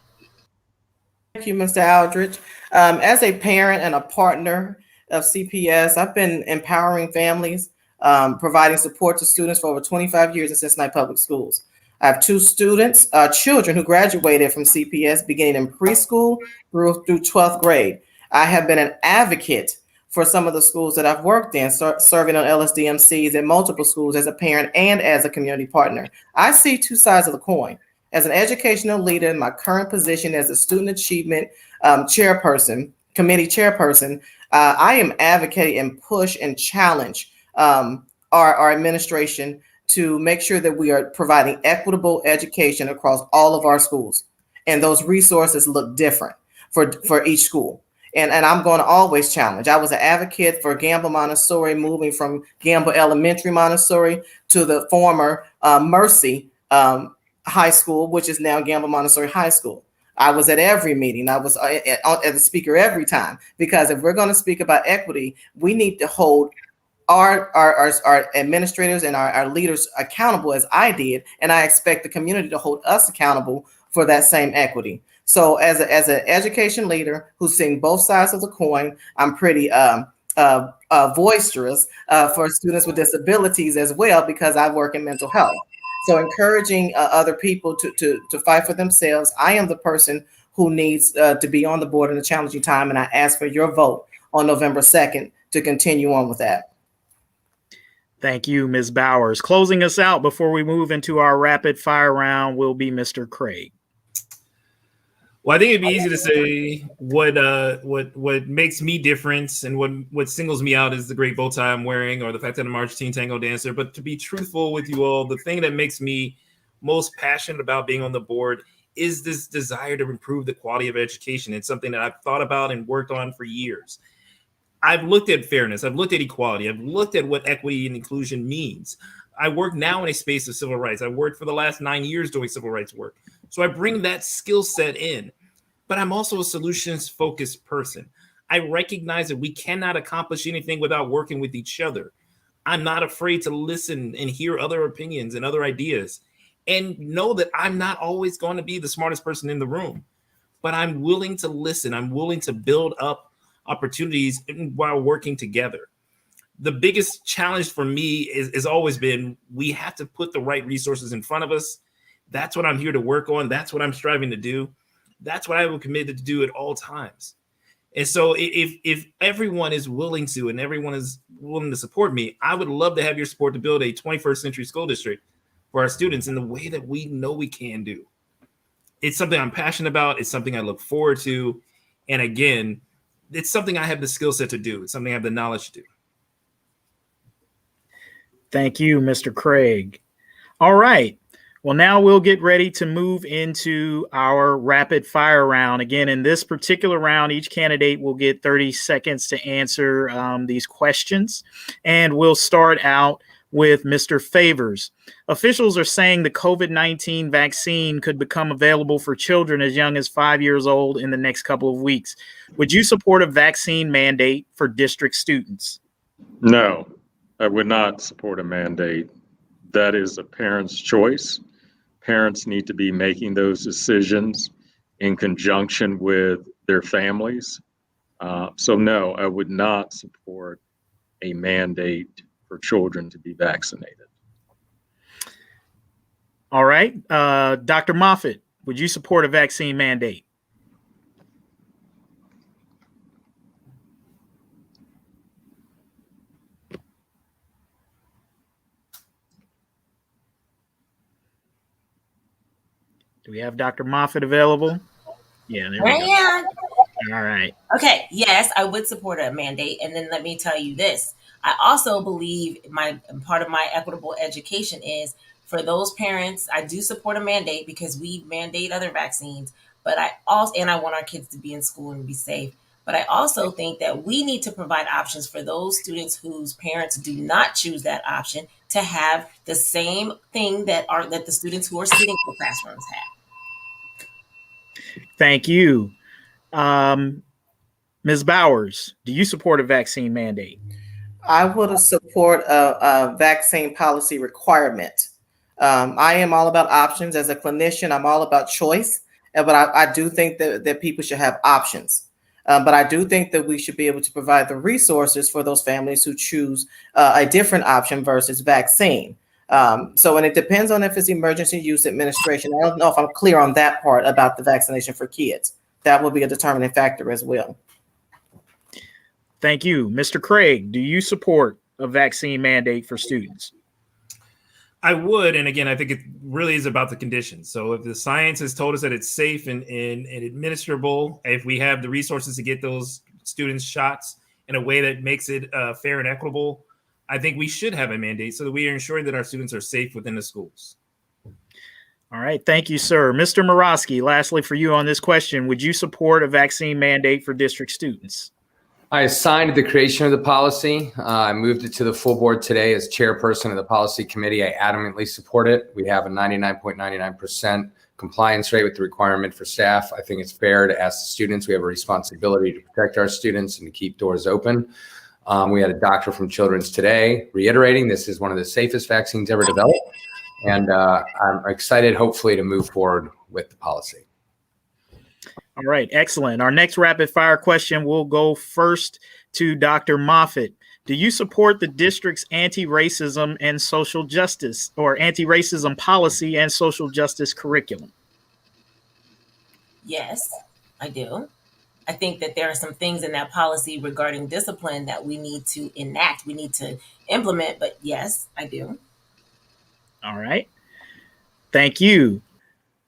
you, Mr. Aldridge. As a parent and a partner of CPS, I've been empowering families, providing support to students for over 25 years in Cincinnati Public Schools. I have two children who graduated from CPS beginning in preschool through 12th grade. I have been an advocate for some of the schools that I've worked in, serving on LSDMCs in multiple schools as a parent and as a community partner. I see two sides of the coin. As an educational leader in my current position as a student achievement committee chairperson, I am advocating and push and challenge our administration to make sure that we are providing equitable education across all of our schools. And those resources look different for each school. And I'm going to always challenge. I was an advocate for Gamble Montessori, moving from Gamble Elementary Montessori to the former Mercy High School, which is now Gamble Montessori High School. I was at every meeting. I was as a speaker every time, because if we're going to speak about equity, we need to hold our administrators and our leaders accountable, as I did, and I expect the community to hold us accountable for that same equity. So as an education leader who's seeing both sides of the coin, I'm pretty boisterous for students with disabilities as well, because I work in mental health. So encouraging other people to fight for themselves. I am the person who needs to be on the board in a challenging time, and I ask for your vote on November 2nd to continue on with that. Thank you, Ms. Bowers. Closing us out before we move into our rapid fire round will be Mr. Craig. Well, I think it'd be easy to say what makes me different and what singles me out is the great bow tie I'm wearing, or the fact that I'm a March Teen Tango dancer. But to be truthful with you all, the thing that makes me most passionate about being on the board is this desire to improve the quality of education. It's something that I've thought about and worked on for years. I've looked at fairness. I've looked at equality. I've looked at what equity and inclusion means. I work now in a space of civil rights. I worked for the last 9 years doing civil rights work. So I bring that skill set in, but I'm also a solutions-focused person. I recognize that we cannot accomplish anything without working with each other. I'm not afraid to listen and hear other opinions and other ideas, and know that I'm not always going to be the smartest person in the room, but I'm willing to listen. I'm willing to build up opportunities while working together. The biggest challenge for me is always been, we have to put the right resources in front of us. That's what I'm here to work on. That's what I'm striving to do. That's what I will commit to do at all times. And so if everyone is willing to, and everyone is willing to support me, I would love to have your support to build a 21st century school district for our students in the way that we know we can do. It's something I'm passionate about. It's something I look forward to. And again, it's something I have the skill set to do. It's something I have the knowledge to do. Thank you, Mr. Craig. All right. Well, now we'll get ready to move into our rapid fire round. Again, in this particular round, each candidate will get 30 seconds to answer these questions. And we'll start out with Mr. Favors. Officials are saying the COVID-19 vaccine could become available for children as young as 5 years old in the next couple of weeks. Would you support a vaccine mandate for district students? No, I would not support a mandate. That is a parent's choice. Parents need to be making those decisions in conjunction with their families. So no, I would not support a mandate for children to be vaccinated. All right. Dr. Moffat, would you support a vaccine mandate? Do we have Dr. Moffat available? Yeah, there we go. Yeah. All right. Okay. Yes, I would support a mandate. And then let me tell you this. I also believe part of my equitable education is for those parents. I do support a mandate because we mandate other vaccines, but I want our kids to be in school and be safe. But I also think that we need to provide options for those students whose parents do not choose that option to have the same thing that the students who are sitting in classrooms have. Thank you. Ms. Bowers, do you support a vaccine mandate? I would support a vaccine policy requirement. I am all about options. As a clinician, I'm all about choice. but I do think that people should have options. But I do think that we should be able to provide the resources for those families who choose a different option versus vaccine. And it depends on if it's emergency use administration. I don't know if I'm clear on that part about the vaccination for kids. That will be a determining factor as well. Thank you. Mr. Craig, do you support a vaccine mandate for students? I would, and again, I think it really is about the conditions. So if the science has told us that it's safe and administrable, if we have the resources to get those students shots in a way that makes it fair and equitable, I think we should have a mandate so that we are ensuring that our students are safe within the schools. All right. Thank you, sir. Mr. Morosky, lastly for you on this question, would you support a vaccine mandate for district students? I signed the creation of the policy. I moved it to the full board today as chairperson of the policy committee. I adamantly support it. We have a 99.99% compliance rate with the requirement for staff. I think it's fair to ask the students. We have a responsibility to protect our students and to keep doors open. We had a doctor from Children's today reiterating this is one of the safest vaccines ever developed. And I'm excited, hopefully, to move forward with the policy. All right, excellent. Our next rapid fire question will go first to Dr. Moffat. Do you support the district's anti-racism and social justice or anti-racism policy and social justice curriculum? Yes, I do. I think that there are some things in that policy regarding discipline that we need to enact, we need to implement, but yes, I do. All right. Thank you.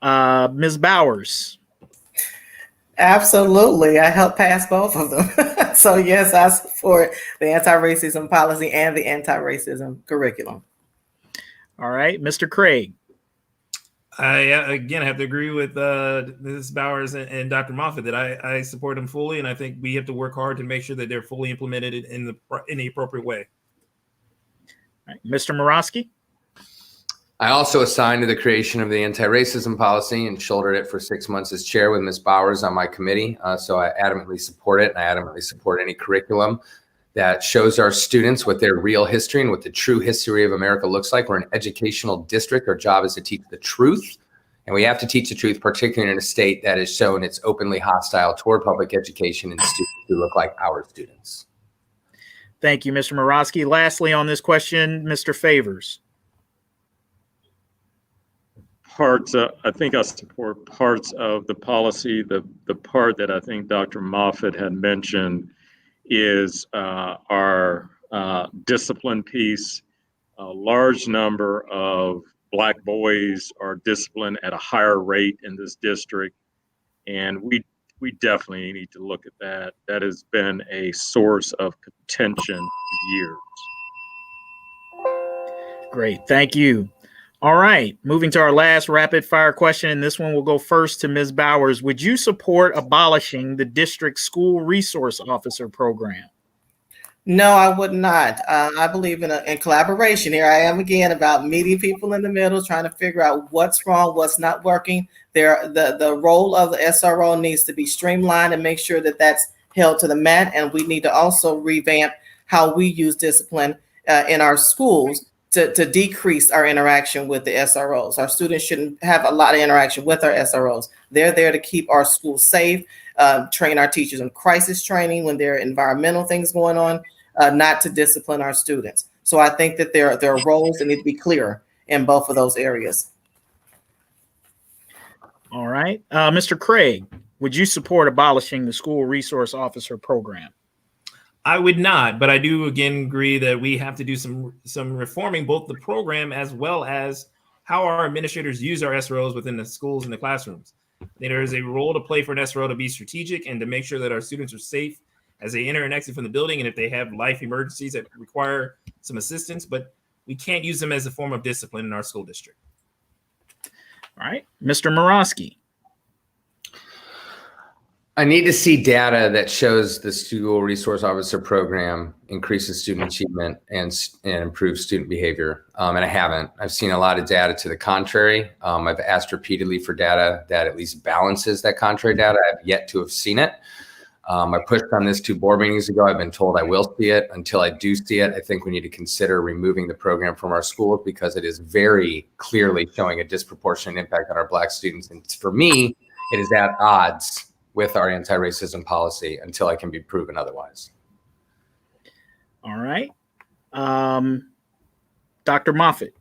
Ms. Bowers. Absolutely. I helped pass both of them. So yes, I support the anti-racism policy and the anti-racism curriculum. All right. Mr. Craig. I, again, have to agree with Ms. Bowers and Dr. Moffat that I support them fully. And I think we have to work hard to make sure that they're fully implemented in the appropriate way. All right. Mr. Morosky. I also assigned to the creation of the anti-racism policy and shouldered it for 6 months as chair with Ms. Bowers on my committee. So I adamantly support it, and I adamantly support any curriculum that shows our students what their real history and what the true history of America looks like. We're an educational district. Our job is to teach the truth, and we have to teach the truth, particularly in a state that has shown it's openly hostile toward public education and students who look like our students. Thank you, Mr. Morosky. Lastly on this question, Mr. Favors. I think I support parts of the policy. The part that I think Dr. Moffat had mentioned is our discipline piece. A large number of Black boys are disciplined at a higher rate in this district, and we definitely need to look at that. That has been a source of contention for years. Great, thank you. All right, moving to our last rapid fire question, and this one will go first to Ms. Bowers. Would you support abolishing the district school resource officer program? No, I would not. I believe in collaboration. Here I am again about meeting people in the middle, trying to figure out what's wrong, what's not working. The role of the SRO needs to be streamlined and make sure that that's held to the mat. And we need to also revamp how we use discipline in our schools to decrease our interaction with the SROs. Our students shouldn't have a lot of interaction with our SROs. They're there to keep our schools safe, train our teachers in crisis training when there are environmental things going on, not to discipline our students. So I think that there are roles that need to be clear in both of those areas. All right. Mr. Craig, would you support abolishing the school resource officer program? I would not, but I do again agree that we have to do some reforming, both the program as well as how our administrators use our SROs within the schools and the classrooms. There is a role to play for an SRO to be strategic and to make sure that our students are safe as they enter and exit from the building, and if they have life emergencies that require some assistance, but we can't use them as a form of discipline in our school district. All right, Mr. Morosky. I need to see data that shows the school resource officer program increases student achievement and improves student behavior. And I haven't. I've seen a lot of data to the contrary. I've asked repeatedly for data that at least balances that contrary data. I've yet to have seen it. I pushed on this 2 board meetings ago. I've been told I will see it. Until I do see it, I think we need to consider removing the program from our schools because it is very clearly showing a disproportionate impact on our Black students. And for me, it is at odds with our anti-racism policy until I can be proven otherwise. All right. Dr. Moffat.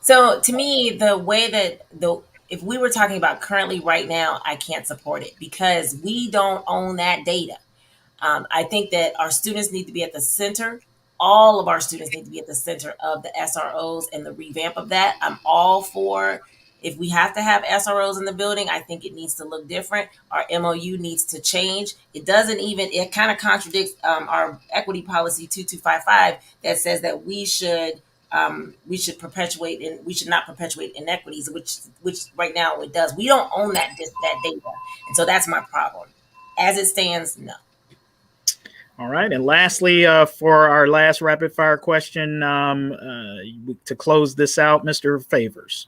So to me, the way that if we were talking about currently right now, I can't support it because we don't own that data. I think that our students need to be at the center. All of our students need to be at the center of the SROs and the revamp of that. I'm all for, if we have to have SROs in the building, I think it needs to look different. Our MOU needs to change. It kind of contradicts our equity policy 2255 that says that we should perpetuate and we should not perpetuate inequities, which right now it does. We don't own that data. And so that's my problem. As it stands, no. All right. And lastly, for our last rapid fire question, to close this out, Mr. Favors.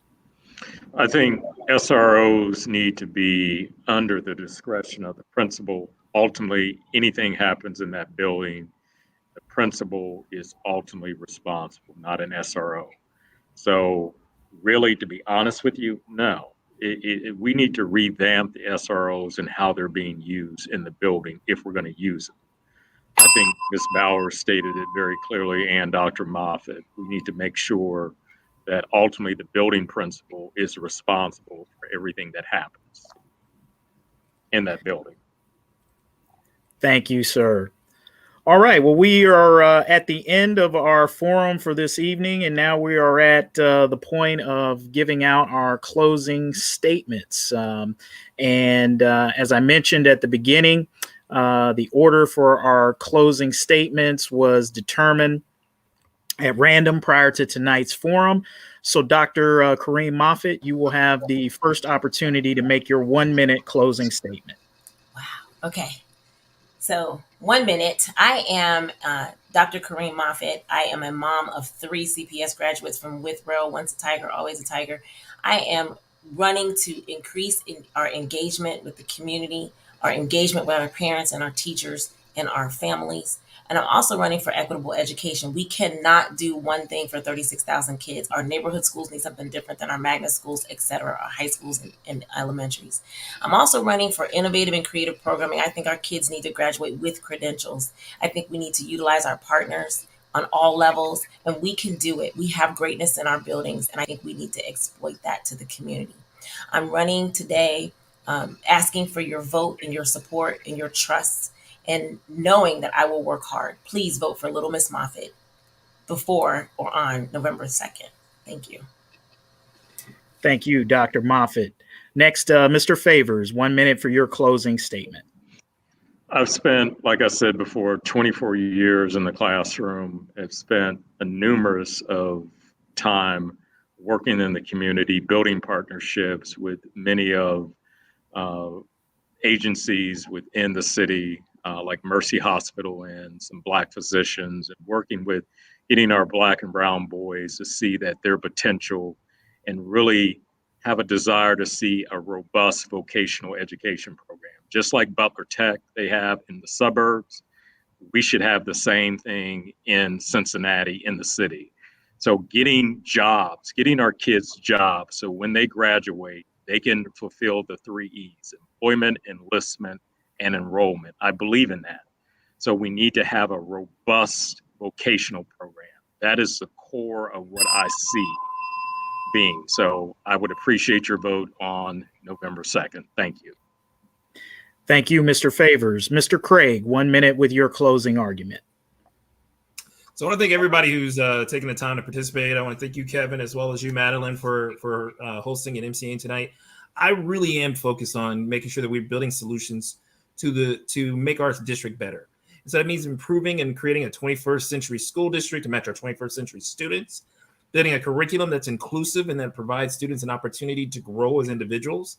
I think SROs need to be under the discretion of the principal. Ultimately, anything happens in that building, the principal is ultimately responsible, not an SRO. So really, to be honest with you, no. We need to revamp the SROs and how they're being used in the building if we're going to use them. I think Ms. Bowers stated it very clearly, and Dr. Moffat. We need to make sure that ultimately the building principal is responsible for everything that happens in that building. Thank you, sir. All right. Well, we are at the end of our forum for this evening, and now we are at the point of giving out our closing statements. As I mentioned at the beginning, the order for our closing statements was determined at random prior to tonight's forum. So Dr. Kareem Moffat, you will have the first opportunity to make your 1 minute closing statement. Wow. Okay. So 1 minute. I am Dr. Kareem Moffat. I am a mom of 3 CPS graduates from Withrow, Once a Tiger, Always a Tiger. I am running to increase our engagement with the community, our engagement with our parents and our teachers and our families. And I'm also running for equitable education. We cannot do one thing for 36,000 kids. Our neighborhood schools need something different than our magnet schools, et cetera, our high schools and elementaries. I'm also running for innovative and creative programming. I think our kids need to graduate with credentials. I think we need to utilize our partners on all levels, and we can do it. We have greatness in our buildings, and I think we need to exploit that to the community. I'm running today asking for your vote and your support and your trust, and knowing that I will work hard. Please vote for Little Miss Moffat before or on November 2nd. Thank you. Thank you, Dr. Moffat. Next, Mr. Favors, 1 minute for your closing statement. I've spent, like I said before, 24 years in the classroom. I've spent a numerous of time working in the community, building partnerships with many of agencies within the city, like Mercy Hospital and some Black physicians, and working with getting our Black and brown boys to see that their potential and really have a desire to see a robust vocational education program. Just like Butler Tech they have in the suburbs, we should have the same thing in Cincinnati, in the city. So getting jobs, getting our kids jobs, so when they graduate, they can fulfill the 3 E's: employment, enlistment, and enrollment. I believe in that. So we need to have a robust vocational program. That is the core of what I see being. So I would appreciate your vote on November 2nd. Thank you. Thank you, Mr. Favors. Mr. Craig, 1 minute with your closing argument. So I want to thank everybody who's taking the time to participate. I want to thank you, Kevin, as well as you, Madeline, for hosting and emceeing tonight. I really am focused on making sure that we're building solutions to make our district better. And so that means improving and creating a 21st century school district to match our 21st century students, building a curriculum that's inclusive and that provides students an opportunity to grow as individuals,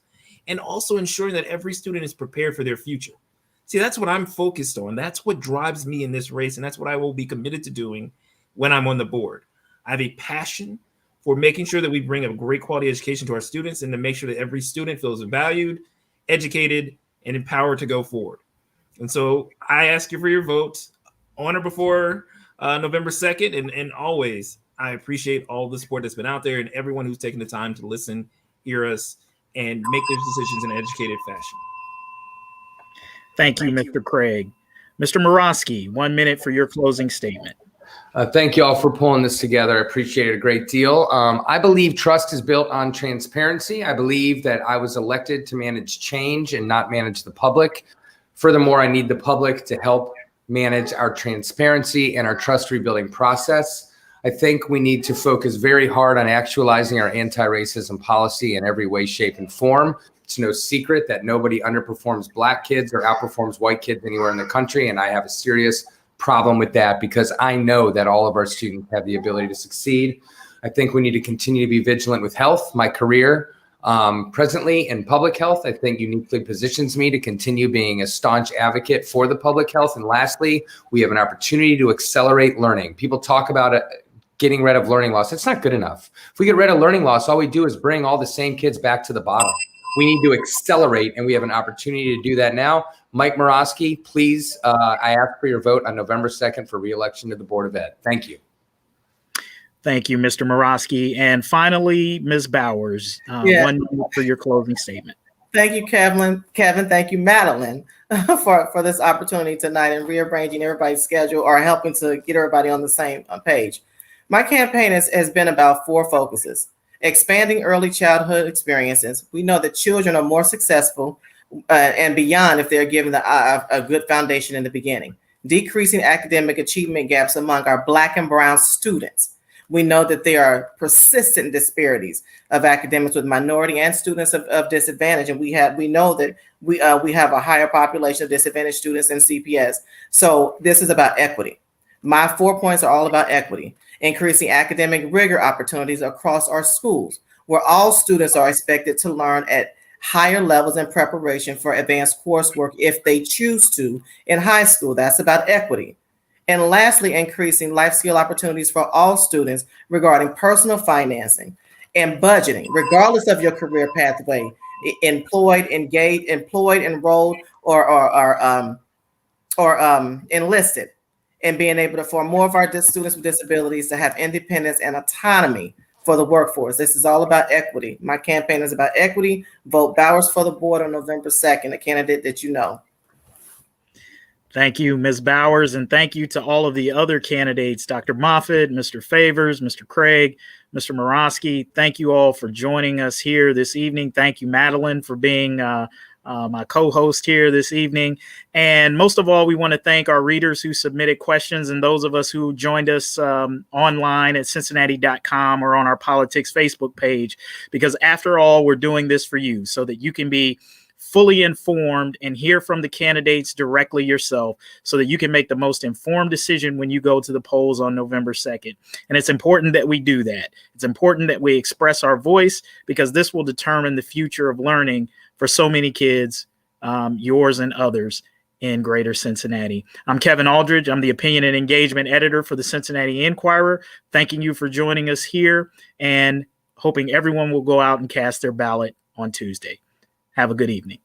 and also ensuring that every student is prepared for their future. See, that's what I'm focused on. That's what drives me in this race, and that's what I will be committed to doing when I'm on the board. I have a passion for making sure that we bring a great quality education to our students and to make sure that every student feels valued, educated, and empowered to go forward. And so I ask you for your vote on or before November 2nd. And always, I appreciate all the support that's been out there and everyone who's taken the time to listen hear us, and make those decisions in an educated fashion. Thank you, Mr. Craig. Mr. Morosky, 1 minute for your closing statement. Thank you all for pulling this together. I appreciate it a great deal. I believe trust is built on transparency. I believe that I was elected to manage change and not manage the public. Furthermore, I need the public to help manage our transparency and our trust rebuilding process. I think we need to focus very hard on actualizing our anti-racism policy in every way, shape, and form. It's no secret that nobody underperforms Black kids or outperforms white kids anywhere in the country, and I have a serious problem with that because I know that all of our students have the ability to succeed. I think we need to continue to be vigilant with health. My career presently in public health, I think uniquely positions me to continue being a staunch advocate for the public health. And lastly, we have an opportunity to accelerate learning. People talk about getting rid of learning loss. It's not good enough. If we get rid of learning loss, all we do is bring all the same kids back to the bottom. We need to accelerate, and we have an opportunity to do that now. Mike Morosky, please, I ask for your vote on November 2nd for re-election to the Board of Ed. Thank you. Thank you, Mr. Morosky. And finally, Ms. Bowers, 1 minute for your closing statement. Thank you, Kevin. Thank you, Madeline, for this opportunity tonight and rearranging everybody's schedule or helping to get everybody on the same page. My campaign has been about 4 focuses. Expanding early childhood experiences. We know that children are more successful and beyond if they're given a good foundation in the beginning. Decreasing academic achievement gaps among our Black and brown students. We know that there are persistent disparities of academics with minority and students of disadvantage, and we know that we have a higher population of disadvantaged students in CPS. So this is about equity. My 4 points are all about equity. Increasing academic rigor opportunities across our schools, where all students are expected to learn at higher levels in preparation for advanced coursework if they choose to in high school. That's about equity. And lastly, increasing life skill opportunities for all students regarding personal financing and budgeting, regardless of your career pathway, employed, engaged, employed, enrolled, or enlisted. And being able for more of our students with disabilities to have independence and autonomy for the workforce. This is all about equity. My campaign is about equity. Vote Bowers for the board on November 2nd, a candidate that you know. Thank you, Ms. Bowers, and thank you to all of the other candidates, Dr. Moffat, Mr. Favors, Mr. Craig, Mr. Morosky. Thank you all for joining us here this evening. Thank you, Madeline, for being my co-host here this evening. And most of all, we want to thank our readers who submitted questions and those of us who joined us online at Cincinnati.com or on our politics Facebook page, because after all, we're doing this for you so that you can be fully informed and hear from the candidates directly yourself so that you can make the most informed decision when you go to the polls on November 2nd. And it's important that we do that. It's important that we express our voice because this will determine the future of learning for so many kids, yours and others in Greater Cincinnati. I'm Kevin Aldridge. I'm the Opinion and Engagement Editor for the Cincinnati Enquirer. Thanking you for joining us here and hoping everyone will go out and cast their ballot on Tuesday. Have a good evening.